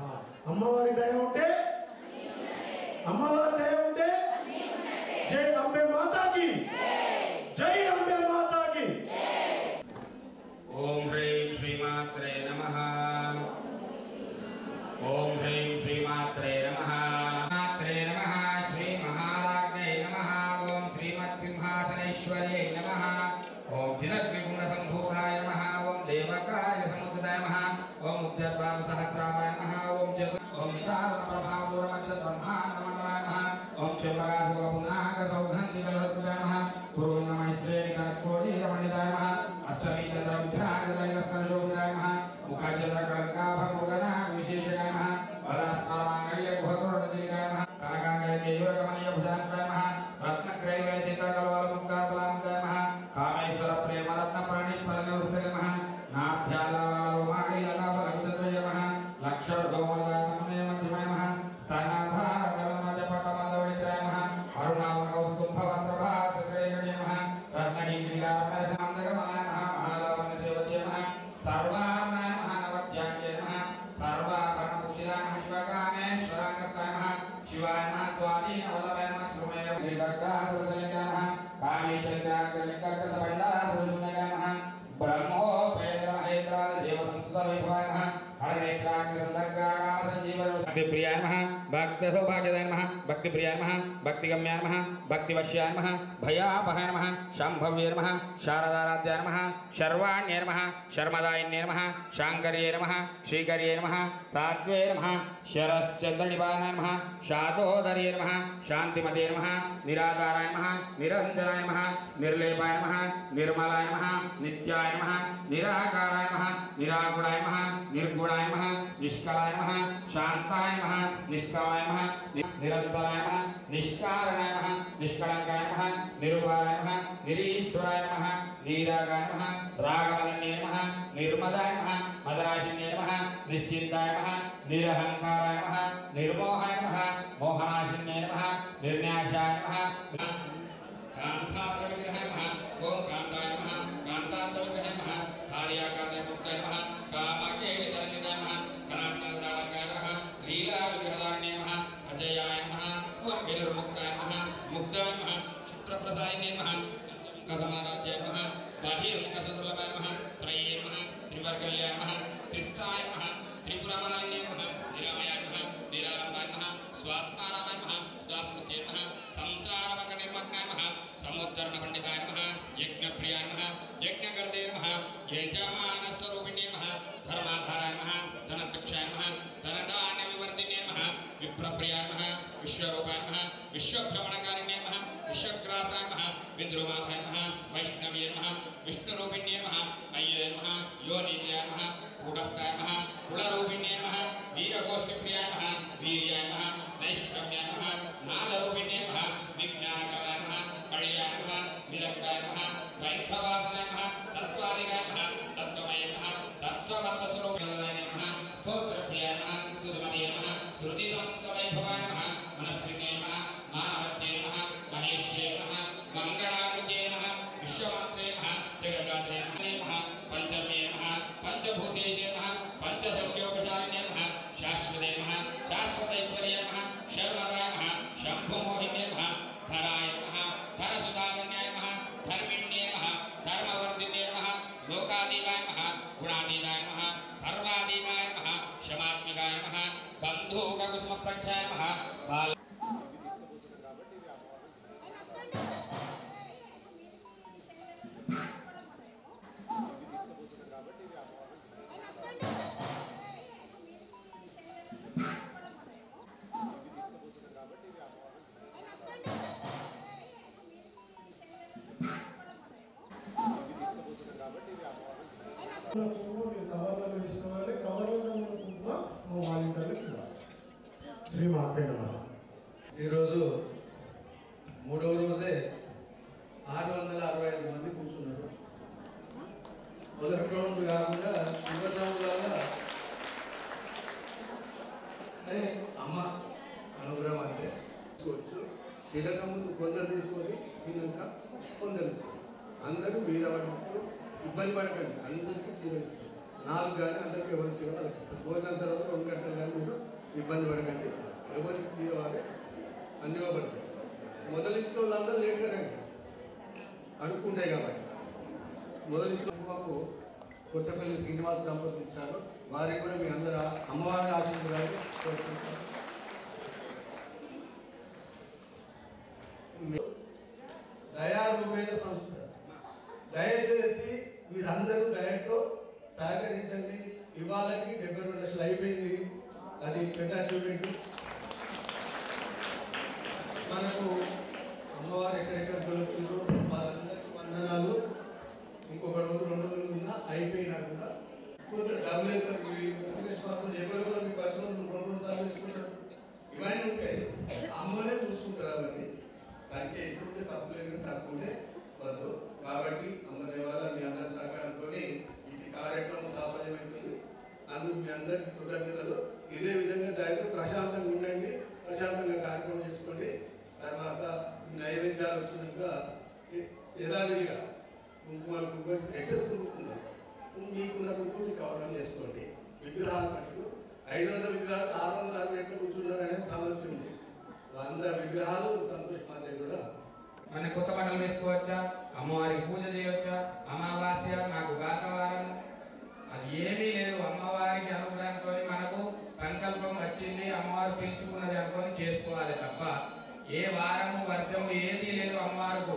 అమ్మవారి దయ ఉంటే, అమ్మవారి దయ ఉంటే జై అంబే మాతాకి, జై అంబే మాతాకి. ఓం హ్రీం శ్రీమాత్రే నమః. ఓం హ్రీం శ్రీమాత్రే నమః. మాత్రే నమః. శ్రీ మహారాజ్ఞే నమః. ఓం శ్రీమత్సింహాసనేశ్వర్యై నమః. ఓం చిరద్విగుణ సంభూతాయ నమః. ఓం దేవకాయ సముద్రాయ నమః. ఓం ఉజ్జద్వామ సహస్రాయ నమః. ఓం వితావన ప్రభావూరమచిత బ్రహ్మాండమండలాయ నమః. ఓం చెంబగాసుగపునాగ సౌగంధికలహృద్రాయ నమః. పూర్ణమణి శ్రేణికస్ఫోటీరమణితాయ నమః. అష్టమి చంద్ర విభ్రాజలయస్కరశోభిరాయ నమః. ముఖచంద్ర కళంకాభముగన విశేషకాయ నమః. వలనస్మరమాంగళ్య గుహకురదీకాయ నమః. కనకాంగయ కేయూరకమనీయ భుజాంకాయ నమః. రత్నగ్రైవే చింతాకలవల ముక్తాఫలాంకాయ నమః. కామేశ్వర ప్రేమ రత్న ప్రణిపరనవస్తయ నమః. నాభ్యాలవలమాడి లతాఫలవితత్వయ నమః. లక్షణ గోమదాయ మధ్యమయ నమః. స్థానాభారకలమధ్యపట్టమందవళిత్రాయ నమః. అరుణావన కౌస్తుభవస్త్రభాసత్రయ నమః. రత్నగీకిరీలాపరసమందగమనాయ నమః. మహాలవన సేవతే నమః. సర్వార్ణాయ నమః. నవద్యాంగే నమః. సర్వాభరణభూషితాయ నమః. శివకామేశ్వరాంగస్తాయ నమః. శివాయ నమః. స్వాధీనవల్లభాయ నమః. శ్రుమేయ శ్రీభక్తాసురసంజ్ఞాయ నమః. కామేశ్వరాగ్రలింగకసబండాసురశూన్యాయ నమః. బ్రహ్మోపేంద్ర మహేంద్రాది దేవ సంస్కృత వైభవాయ నమః. భక్తిప్రియాయ నమః. భక్తి సౌభాగ్యదాయ నమః. భక్తిప్రియాయ నమః. భక్తిగమ్యాయ నమః. భక్తివశ్యాయ నమః. భయాపహాయ నమః. శాంభవ్యే నమః. శారదారాధ్యాయ నమః. శర్వాణ్యే నమః. శర్మదాయిన్యే నమః. శాంకర్యే నమః. శ్రీకర్యే నమః. సాత్వే నమః. శరశ్చంద్రనిపానాయ నమః. శాతోదర్యే నమః. శాంతిమతే నమః. నిరాకారాయ నమః. నిరంజనాయ నమః. నిర్లేపాయ నమః. నిర్మలాయ నమః. నిత్యాయ నమః. నిరాకారాయ నమః. నిరాగుణాయ నమః. నిర్గుణాయ నమః. నిష్కలాయ నమః. శాంతాయ నమః. నిష్కామాయ నమః. నిరంతరాయ నమః. నిష్కారణాయ నమః. నిష్కళంకాయ నమః. నిరుపాయ నమః. నిరీశ్వరాయ నమః. నీరాగాయ నమః. రాగమలన్యే నమః. నిర్మదాయ నమః. మదరాశిన్యే నమః. నిశ్చింతాయ నమః. निरहंकाराय नमः निर्मोहाय नमः मोहनाशिन्ये नमः निर्न्याशाय नमः कांताविग्रहाय नमः ओम कांताय नमः कांताविग्रहाय नमः कार्याकारणे मुक्ताय नमः कामाख्ये नमः कनात्मदानकाय नमः लीला विग्रहदारणे नमः अजयाय नमः ओम विनिर्मुक्ताय नमः मुक्ताय नमः क्षिप्रप्रसायिने नमः कसमाराध्याय नमः बाह्यमुखसुलभाय नमः त्रये नमः त्रिवर्गल्याय नमः त्रिस्ताय नमः त्रिपुरमालिन्ये नमः निरामयाय नमः निरालम्बाय नमः स्वात्मारामाय नमः दास्मत्ये नमः संसारमग्निर्मग्नाय नमः समुद्धरणपण्डिताय नमः यज्ञप्रियाय नमः यज्ञकर्ते नमः यजमानस्वरूपिणे नमः धर्माधाराय नमः धनदक्षाय नमः धनधान्यविवर्धिने नमः विप्रप्रियाय नमः विश्वरूपाय नमः विश्वभ्रमणकारिणे नमः विश्वग्रासाय नमः विद्रुमाभाय नमः वैष्णव्ये नमः विष्णुरूपिण्ये नमः मय्ये नमः योनिन्याय नमः कूटस्थाय नमः कुलरूपिण्ये नमः वीरगोष्ठीप्रियाय नमः वीर्याय नमः नैष्क्रम्याय नमः नादरूपिण्ये नमः विज्ञानकाराय नमः कल्याय नमः विलङ्गाय नमः वैष्णवासनाय नमः तत्त्वादिकाय नमः तत्त्वमये नमः तत्त्वमत्तस्वरूपिणाय नमः स्तोत्रप्रियाय नमः स्तुतिमते नमः श्रुतिसंस्कृतवैभवाय नमः मनस्विने नमः मानवत्ये नमः महेश्ये नमः मंगलाकृते नमः विश्वमात्रे नमः जगदात्रे नमः पंचमे नमः पंचभूतेशे नमः पंचसत्योपचारिणे नमः शाश्वते नमः शाश्वतैश्वर्ये नमः शर्मदाय नमः शम्भुमोहिने नमः धराय नमः धरसुधागन्याय नमः धर्मिण्ये नमः धर्मवर्धिने नमः लोकाधीनाय नमः गुणाधीनाय नमः सर्वाधीनाय नमः क्षमात्मकाय नमः बन्धुककुसुमप्रख्याय नमः ఈరోజు మూడవ రోజే 665 మంది కూర్చున్నారు. మొదటి రౌండ్ కాకుండా చివరి రౌండ్ లాగా అమ్మ అనుగ్రహం అంటే తీసుకోవచ్చు. తినక ముందు కొందరు తీసుకొని తిన్నాక కొందరు అందరూ వీరవడానికి ఇబ్బంది పడకండి. అందరికీ చీరలిస్తారు. 4 కానీ అందరికీ ఎవరికి చీర వాళ్ళకి ఇస్తారు. భోజనం తర్వాత 2 గంటలు కానీ మీరు ఇబ్బంది పడకండి. ఎవరికి చీర వాళ్ళే అన్ని ఇవ్వబడతాయి. మొదలిచ్చిన వాళ్ళందరూ లేట్గా రండి, అడుక్కుంటాయి కాబట్టి. మొదలిచ్చిన మాకు కొత్తపల్లి శ్రీనివాస దంపతులు ఇచ్చారు. వారికి కూడా మీ అందరూ అమ్మవారి ఆశీర్వాదాలు కోరుకుంటారు. దయారూపమైన సంస్థ. దయచేసి మీరందరూ దయతో సహకరించండి. ఇవాళకి 72 లక్షలు అయిపోయింది. అది పెద్ద అచీవ్మెంట్. మనకు అమ్మవారు ఎక్కడెక్కడ తొలగిందో వాళ్ళందరికీ వందనాలు. ఇంకొక రోజు 2 రోజులు ఉన్నా అయిపోయినా కూడా కొంచెం డబ్బులు ఎవరెవరో మీ పర్సనల్ 2 సార్లు తీసుకుంటారు. ఇవన్నీ ఉంటాయి. అమ్మనే చూసుకుంటారు. అవన్నీ సంఖ్య ఎప్పుడుంటే తప్పులేదు, తక్కువే వద్దు. కాబట్టి అమ్మ దేవాల మీ అందరి సహకారంతో ఇంటి కార్యక్రమం సాఫల్యమైంది. అందుకు మీ అందరికీ కృతజ్ఞతలు. ఇదే విధంగా దయతో ప్రశాంతంగా ఉండండి, ప్రశాంతంగా కార్యక్రమం చేసుకోండి. తర్వాత నైవేద్యాలు వచ్చినాక యథావిధిగా కుంకుమ ఎక్సెస్ కుంకుమ మీకున్న కుంకుమ కవరం చేసుకోండి. విగ్రహాలు పట్టుకు 500 విగ్రహాలు 660 ఎట్లా కూర్చున్నారు అనేది సమస్య ఉంది. 100 విగ్రహాలు సంతోష్ మాదే కూడా మన కొత్త బట్టలు వేసుకోవచ్చా, అమ్మవారికి పూజ చేయవచ్చా, అమావాస్య నాకు వాతావరణం అది ఏమీ లేదు. అమ్మవారికి అనుగ్రహంతో మనకు సంకల్పం వచ్చింది, అమ్మవారు పిలుచుకున్నది అనుకొని చేసుకోవాలి తప్ప ఏ వారము వర్జము ఏది లేదు అమ్మవారికి.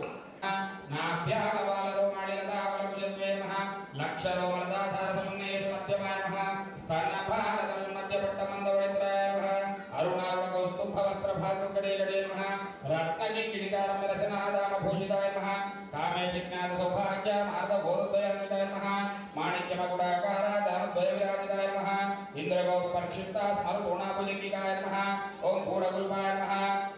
నాభ్యాలవాలలో మాడిలదావలకు జన్మే నమః లక్షరోమలదాధార సమన్యేషు మధ్యమాయ నమః స్థానభారతల్ మధ్యపట్టమందవడిత్రాయ నమః అరుణారుణ కౌస్తుభ వస్త్ర భాసకడే గడే నమః రత్నకింకిణికారం రసనాదామ భూషితాయ నమః కామేశజ్ఞాన సౌభాగ్య మార్గ బోధోదయాన్వితాయ నమః మాణిక్యమగుడాకార జానద్వయ విరాజితాయ నమః ఇంద్రగోప పరిక్షిప్త స్మరుతోణాభుజంగికాయ నమః ఓం పూర్ణగుల్పాయ నమః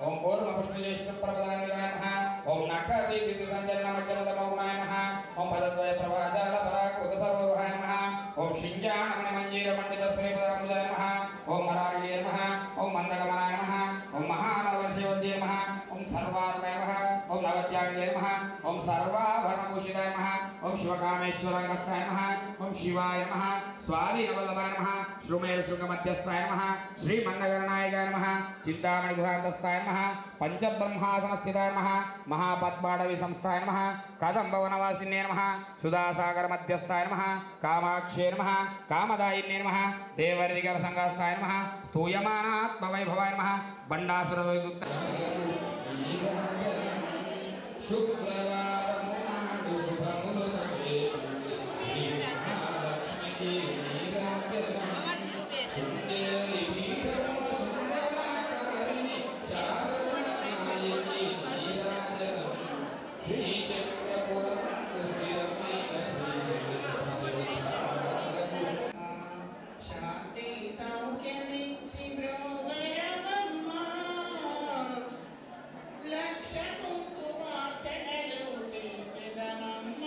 ఓం కూర్మపుష్టిజ్యేష్ఠ ప్రపదాన్వితాయ నమః ఓం నఖతి విద్యుత్ సంచలన మజ్జనతమౌనాయ నమః ఓం పదద్వయ ప్రవాజాల పరాకృత సర్వరుహాయ నమః ఓం ఓం శింజానమణ మంజీర పండిత శ్రీపదాంబుజాయ నమః ఓం మరాళియే నమః ఓం మందగమనాయ నమః ఓం మహానవశివద్యే నమః ఓం సర్వాత్మయ నమః ఓం నవత్యాయ నమః ఓం సర్వాభరణభూషితాయ నమః ఓం శివకామేశ్వరాంగస్థాయ నమః ఓం శివాయ నమః స్వాధీనవల్లభాయ నమః శృమేర శృంగమధ్యస్థాయ నమః శ్రీమన్నగణనాయకాయ నమః చింతామణి గుహాంతస్థాయ నమః పంచబ్రహ్మాసనస్థితాయ నమః మహాపద్మాడవి సంస్థాయ నమః కదంబవనవాసిన్యే నమః సుధాసాగర మధ్యస్థాయ నమః కామాక్షే నమః కామదాయిన్యే నమః దేవర్దిగర సంఘస్థాయ నమః స్తూయమానాత్మవైభవాయ నమః బండాసుర వైదుక్త శుక్రవారము నాడు శుభములు సగే శ్రీ మహాలక్ష్మికి శృంగేరి వీరమ సుందరమాకరిణి శారదానాయకి నీరాజనం శ్రీ చక్రపురం స్థిరమైన శాంతి సౌఖ్యమిచ్చి బ్రోవరమమ్మ లక్ష కుంకుమార్చనలు చేసెదమమ్మ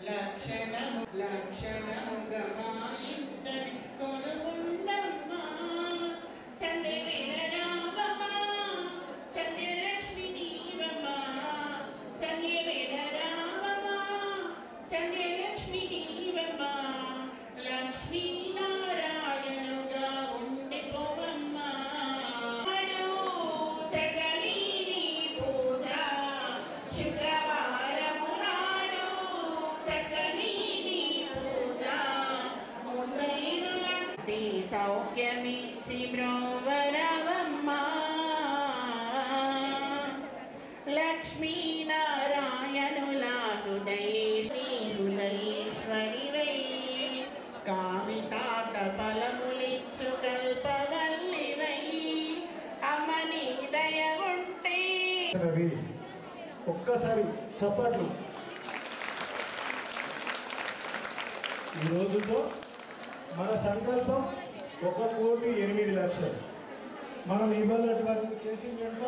లక్షణముగా మా ఇంటని కొలువుండమ్మ సంధ్య వేళరావమ్మ సంధ్యలక్ష్మి నీవమ్మ సంధ్య వేళరావమ్మ సంధ్యలక్ష్మి నీవమ్మ లక్ష్మీ నారాయణుగా ఉండిపోవమ్మ చకలి పూజ శుక్రవారము నాడు చకలి పూజ ముత్తైదులంటి సౌఖ్యమిచ్చి బ్రోవరవమ్మ లక్ష్మీ నారాయణుల హృదయేశ్వరివై కామితాత ఫలములిచ్చు కల్పవల్లివై అమ్మని దయ ఉంటే ఒక్కసారి చప్పట్లు. ఈ రోజుతో మన సంకల్పం 1,08,00,000. మనం ఇవాళ వరకు చేసింది ఎంత?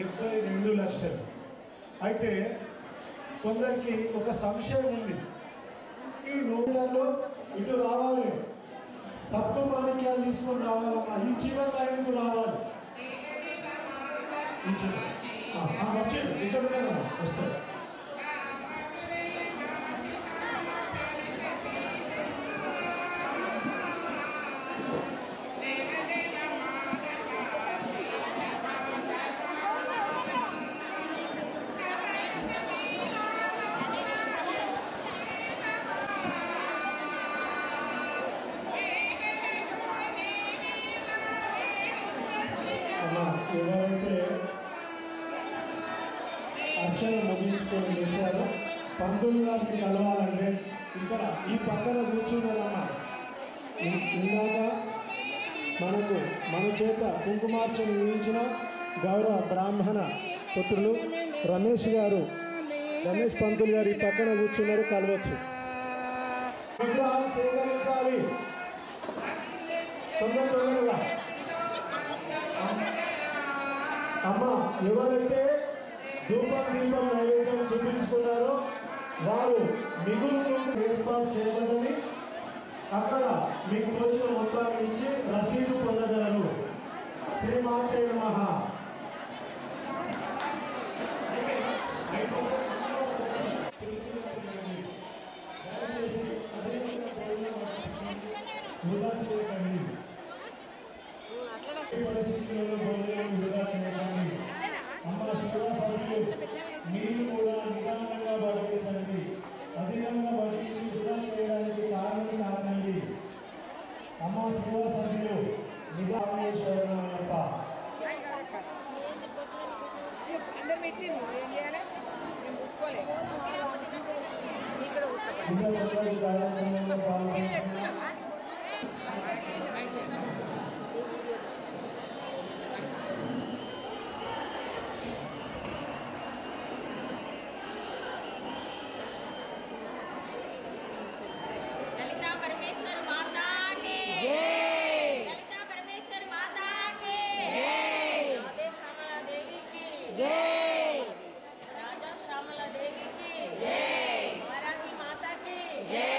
72 లక్షలు. అయితే కొందరికి ఒక సంశయం ఉంది, ఈ నోట్లలో ఇటు రావాలి, తప్పు మాణిక్యాలు తీసుకొని రావాలమ్మా, ఈ చివరి లైన్కు రావాలి. వచ్చింది ఇక్కడ వస్తారు. ఎవరైతే అర్చన ముగించుకొని చేశారో పంతులు గారికి కలవాలంటే ఇక్కడ ఈ పక్కన కూర్చున్నారమ్మా. ఇందాక మన చేత కుంకుమార్చన వేయించిన గౌరవ బ్రాహ్మణ పుత్రులు రమేష్ పంతులు గారు ఈ పక్కన కూర్చున్నారు, కలవచ్చు. సేకరించాలి తొందరగా. అమ్మ ఎవరైతే ధూపం దీపం నైవేద్యం చూపించుకున్నారో వారు మిగులు ఏర్పాటు చేయబడని అక్కడ మీకు తోచిన మొత్తాన్ని ఇచ్చి రసీదు పొందగలరు. శ్రీమాతే నమః. పరిస్థితులలో భోజనం వృధా చేయకండి. అమ్మ సేవా సభ్యులు మీరు కూడా నిదానంగా బడిసండి. అధికంగా బడిచి వృధా చేయడానికి కారణండి. అమ్మ సేవా సభ్యులు నిదానేశ్వరమయ్యప్ప. కార్యక్రమంలో పాల్గొంటున్నారు. श्यामला देवी की जय, वाराही माता की जय,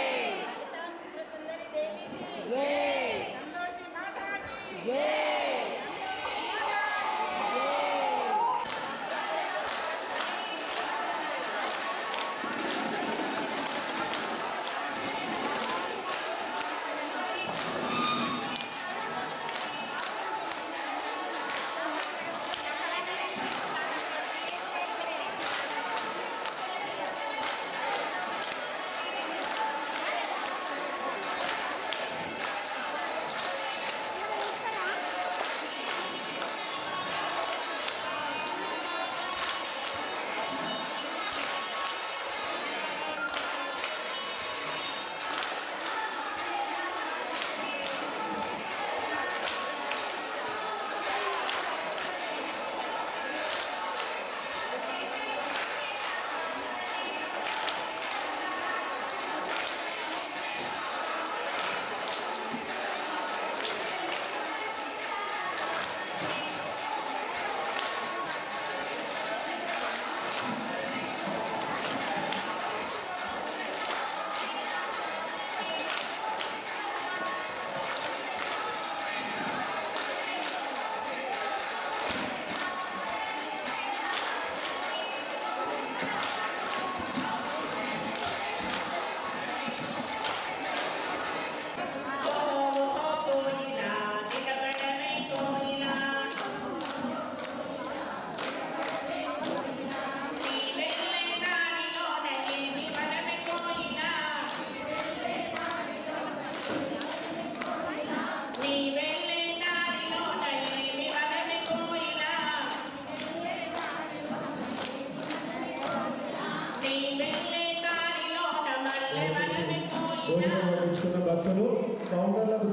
భోజనం వడ్డించుకున్న భక్తులు కౌంటర్లకు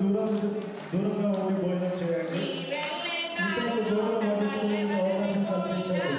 దూరంగా ఉండి భోజనం చేయండి. ఇతరులకు భోజనం వడ్డించుకునే అవకాశం కల్పించండి.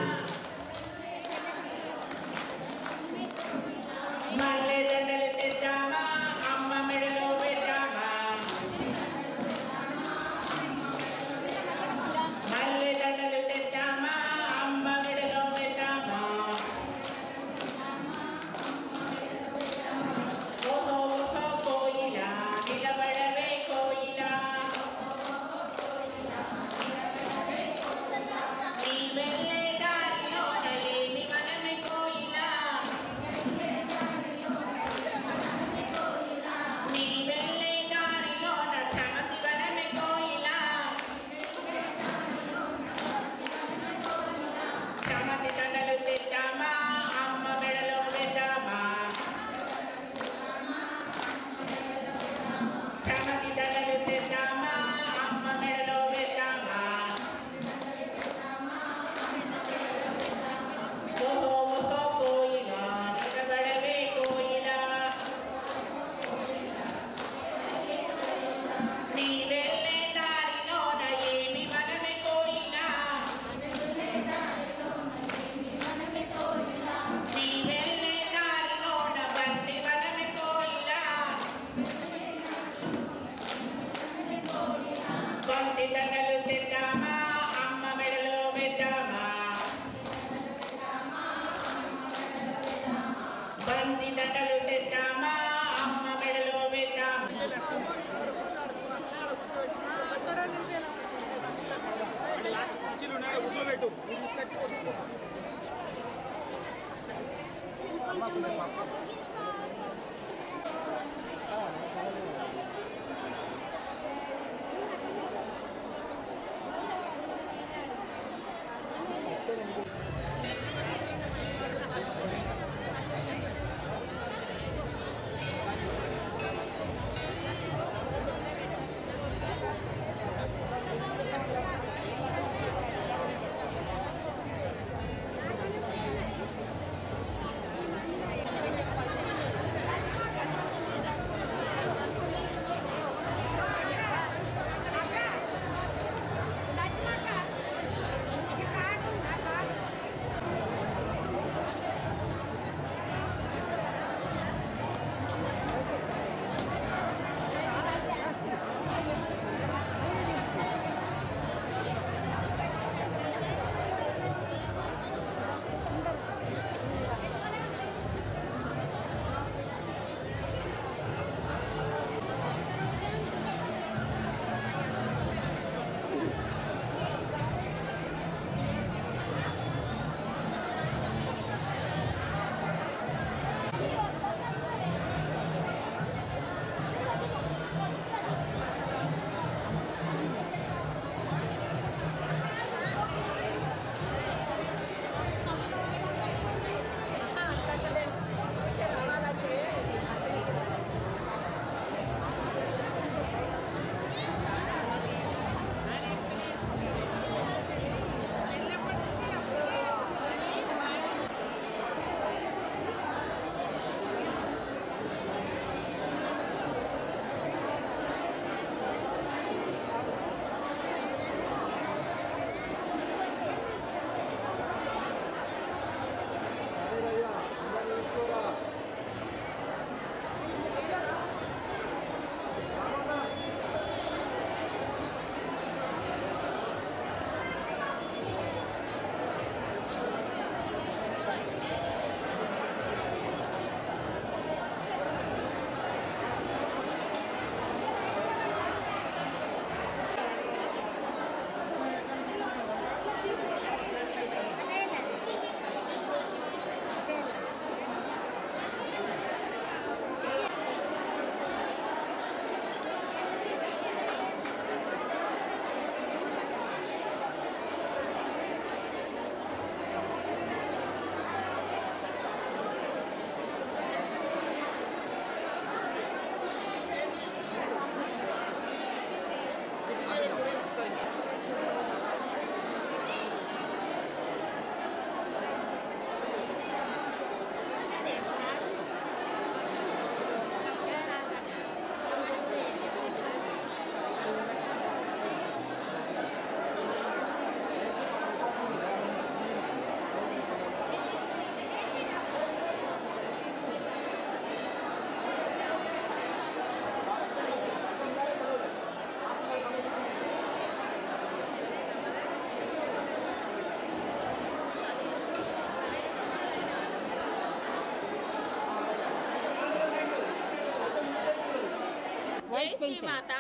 జై శ్రీమాత.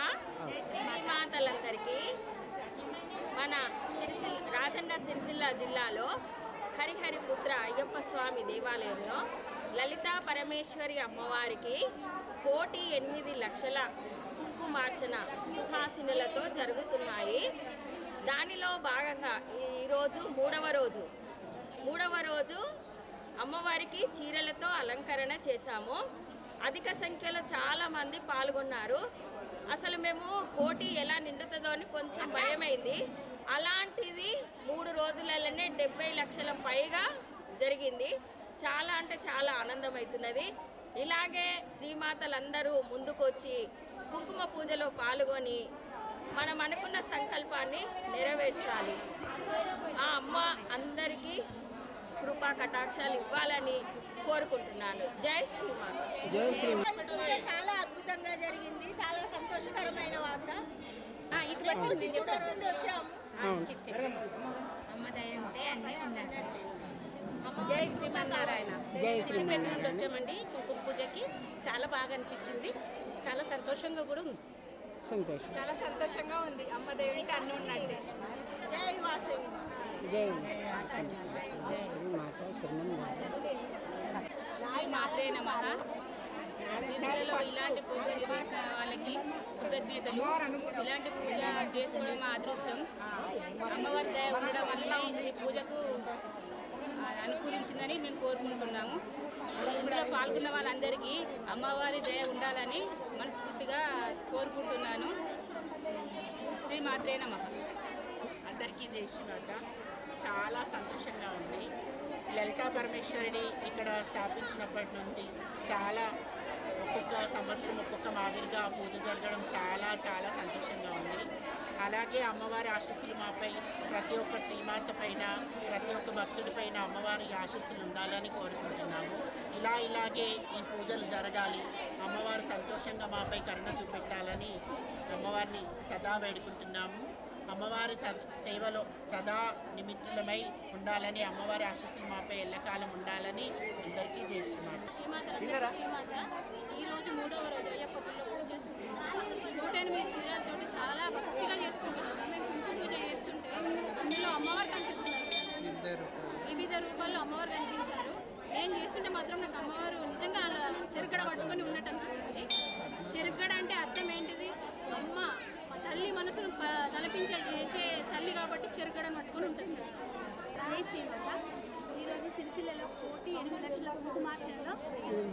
శ్రీమాతలందరికీ మన రాజన్న సిరిసిల్ల జిల్లాలో హరిహరిపుత్ర అయ్యప్ప స్వామి దేవాలయంలో లలితా పరమేశ్వరి అమ్మవారికి 1,08,00,000 కుంకుమార్చన సుహాసినులతో జరుగుతున్నాయి. దానిలో భాగంగా ఈరోజు మూడవ రోజు అమ్మవారికి చీరలతో అలంకరణ చేశాము. అధిక సంఖ్యలో చాలామంది పాల్గొన్నారు. అసలు మేము 1,00,00,000 ఎలా నిండుతుందో అని కొంచెం భయమైంది. అలాంటిది 3 రోజులలోనే 70 లక్షల పైగా జరిగింది. చాలా అంటే చాలా ఆనందమవుతున్నది. ఇలాగే శ్రీమాతలందరూ ముందుకొచ్చి కుంకుమ పూజలో పాల్గొని మనం అనుకున్న సంకల్పాన్ని నెరవేర్చాలి. ఆ అమ్మ అందరికీ కృపా కటాక్షాలు ఇవ్వాలని కోరుకుంటున్నాను. జై శ్రీమాత. పూజ చాలా అద్భుతంగా జరిగింది. చాలా సంతోషకరమైన వార్త. సిద్దిపేట నుండి వచ్చాము. అమ్మ దయ ఉంటే అన్నీ ఉన్నాయి. జై శ్రీమన్నారాయణ. సిద్దిపేట నుండి వచ్చామండి కుంకుమ పూజకి. చాలా బాగా అనిపించింది. చాలా సంతోషంగా కూడా ఉంది. చాలా సంతోషంగా ఉంది. అమ్మ దేవుడికి అన్నీ ఉన్నట్టే. జై వాసవి. శ్రీ మాత్రే నమః. సిరిసిల్లలో ఇలాంటి పూజ నిర్వహించిన వాళ్ళకి కృతజ్ఞతలు. ఇలాంటి పూజ చేసుకోవడం మా అదృష్టం. అమ్మవారి దయ ఉండడం వల్ల ఈ పూజకు అనుకూలించిందని మేము కోరుకుంటున్నాము. ఇందులో పాల్గొన్న వాళ్ళందరికీ అమ్మవారి దయ ఉండాలని మనస్ఫూర్తిగా కోరుకుంటున్నాను. శ్రీ మాత్రే నమః. అందరికీ జై శ్రీమాత. చాలా సంతోషంగా ఉంది. లలితా పరమేశ్వరిని ఇక్కడ స్థాపించినప్పటి నుండి చాలా ఒక్కొక్క సంవత్సరం ఒక్కొక్క మాదిరిగా పూజ జరగడం చాలా చాలా సంతోషంగా ఉంది. అలాగే అమ్మవారి ఆశీస్సులు మాపై ప్రతి ఒక్క శ్రీమాత పైన ప్రతి ఒక్క భక్తుడి పైన అమ్మవారి ఆశీస్సులు ఉండాలని కోరుకుంటున్నాము. ఇలాగే ఈ పూజలు జరగాలి. అమ్మవారు సంతోషంగా మాపై కరుణ చూపెట్టాలని అమ్మవారిని సదా వేడుకుంటున్నాము. అమ్మవారి సేవలో సదా నిమిత్తులమై ఉండాలని అమ్మవారి ఆశీస్సులు మాపై ఎల్లకాలం ఉండాలని అందరికీ చేస్తున్నాను. శ్రీమాత ఈరోజు 3వ రోజు అయ్యప్ప గుడిలో పూజ చేసుకుంటున్నాము. 108 చీరలతోటి చాలా భక్తిగా చేసుకుంటున్నాము. మేము కుంకుమ పూజ చేస్తుంటే అందులో అమ్మవారు కనిపిస్తున్నారు. వివిధ రూపాల్లో అమ్మవారు కనిపించారు. నేను చేస్తుంటే మాత్రం నాకు అమ్మవారు నిజంగా అలా చెరుగడ పట్టుకొని ఉన్నట్టు అనిపించింది. చెరుగడ అంటే అర్థం ఏంటిది? అమ్మ తల్లి మనసును తలపించే చేసే తల్లి కాబట్టి చెరుగడను పట్టుకొని ఉంటుంది. జై శ్రీమాత. ఈరోజు సిరిసిల్లలో 1,08,00,000 కుంకుమార్చనలో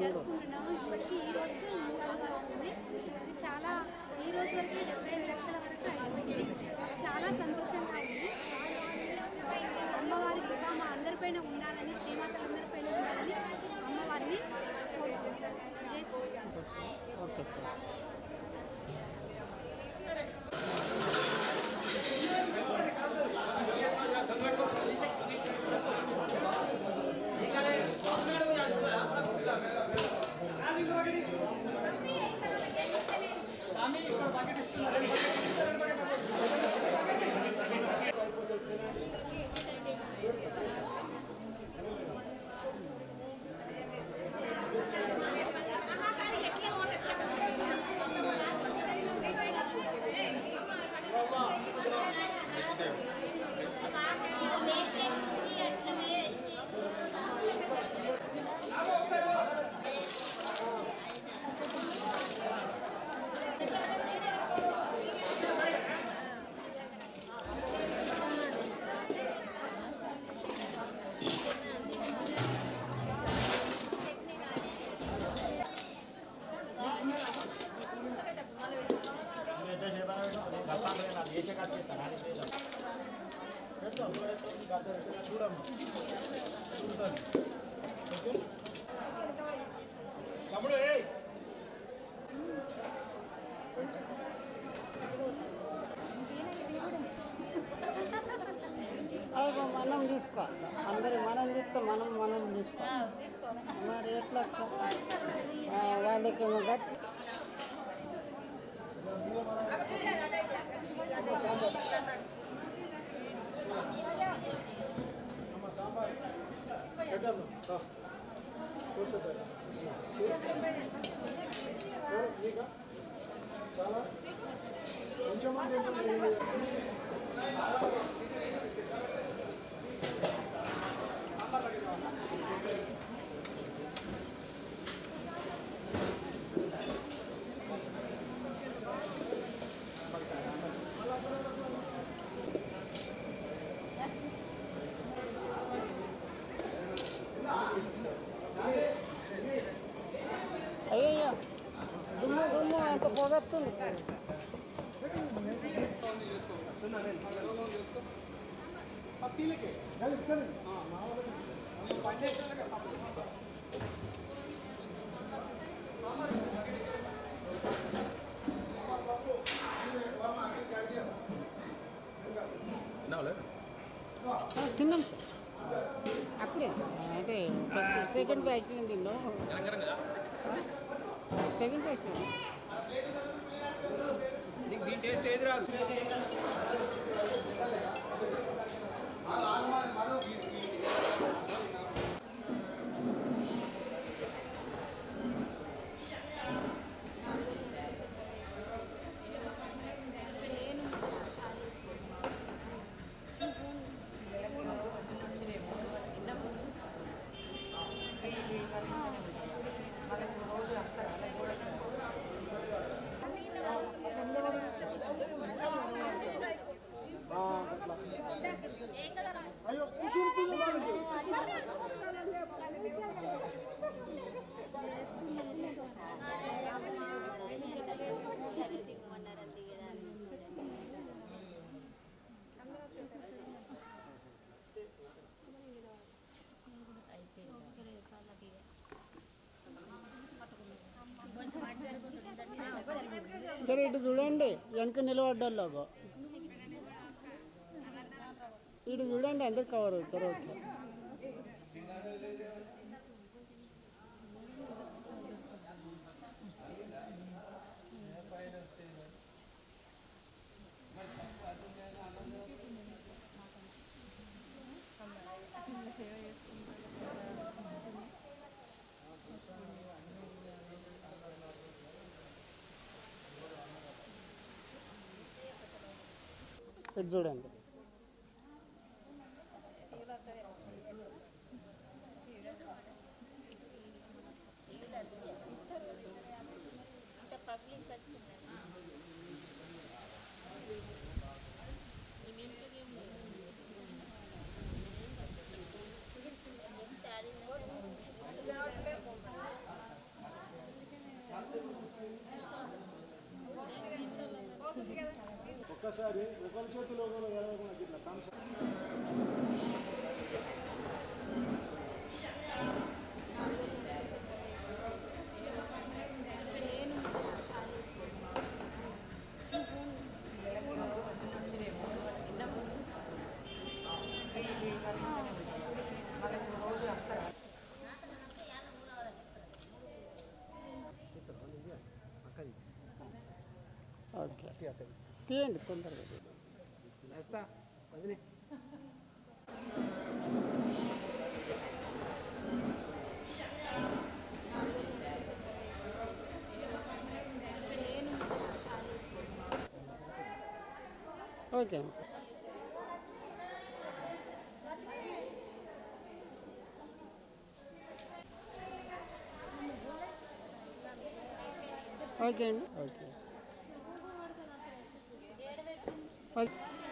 జరుపుకుంటున్నాము. ఇప్పటికీ ఈ రోజుకి 3 రోజులు అవుతుంది. ఇది చాలా ఈ రోజు వరకు 75 లక్షల వరకు అయిపోయింది. చాలా సంతోషంగా ఉంది. అమ్మవారి కృప మా అందరిపైన ఉండాలని, శ్రీమాతలందరిపైన ఉండాలని అమ్మవారిని కోరుకుంటున్నాను. జై శ్రీమాత. మనం తీసుకో అందరి మనం తీస్తాం మనం తీసుకో మరి ఎట్లా వాళ్ళకేమో గట్టి కూర్చోండి. పొగొస్తుంది. తిన్నాం అప్పుడే అంటే ఫస్ట్ సెకండ్ బ్యాచ్ తిన్నాం. సెకండ్ బ్యాచ్ దీని టేస్ట్ ఏది రాదు. సరే ఇటు చూడండి, వెనక నిలబడ్డాలో ఇటు చూడండి, అందరు కవర్ అవుతారు. ఓకే ఇది చూడండి. ఒక్కసారి ఒకరి చేతిలో ఇట్లా థమ్స్ ఓకే తీయండి తొందరగా. ఓకే ఓకే అండి. Okay okay.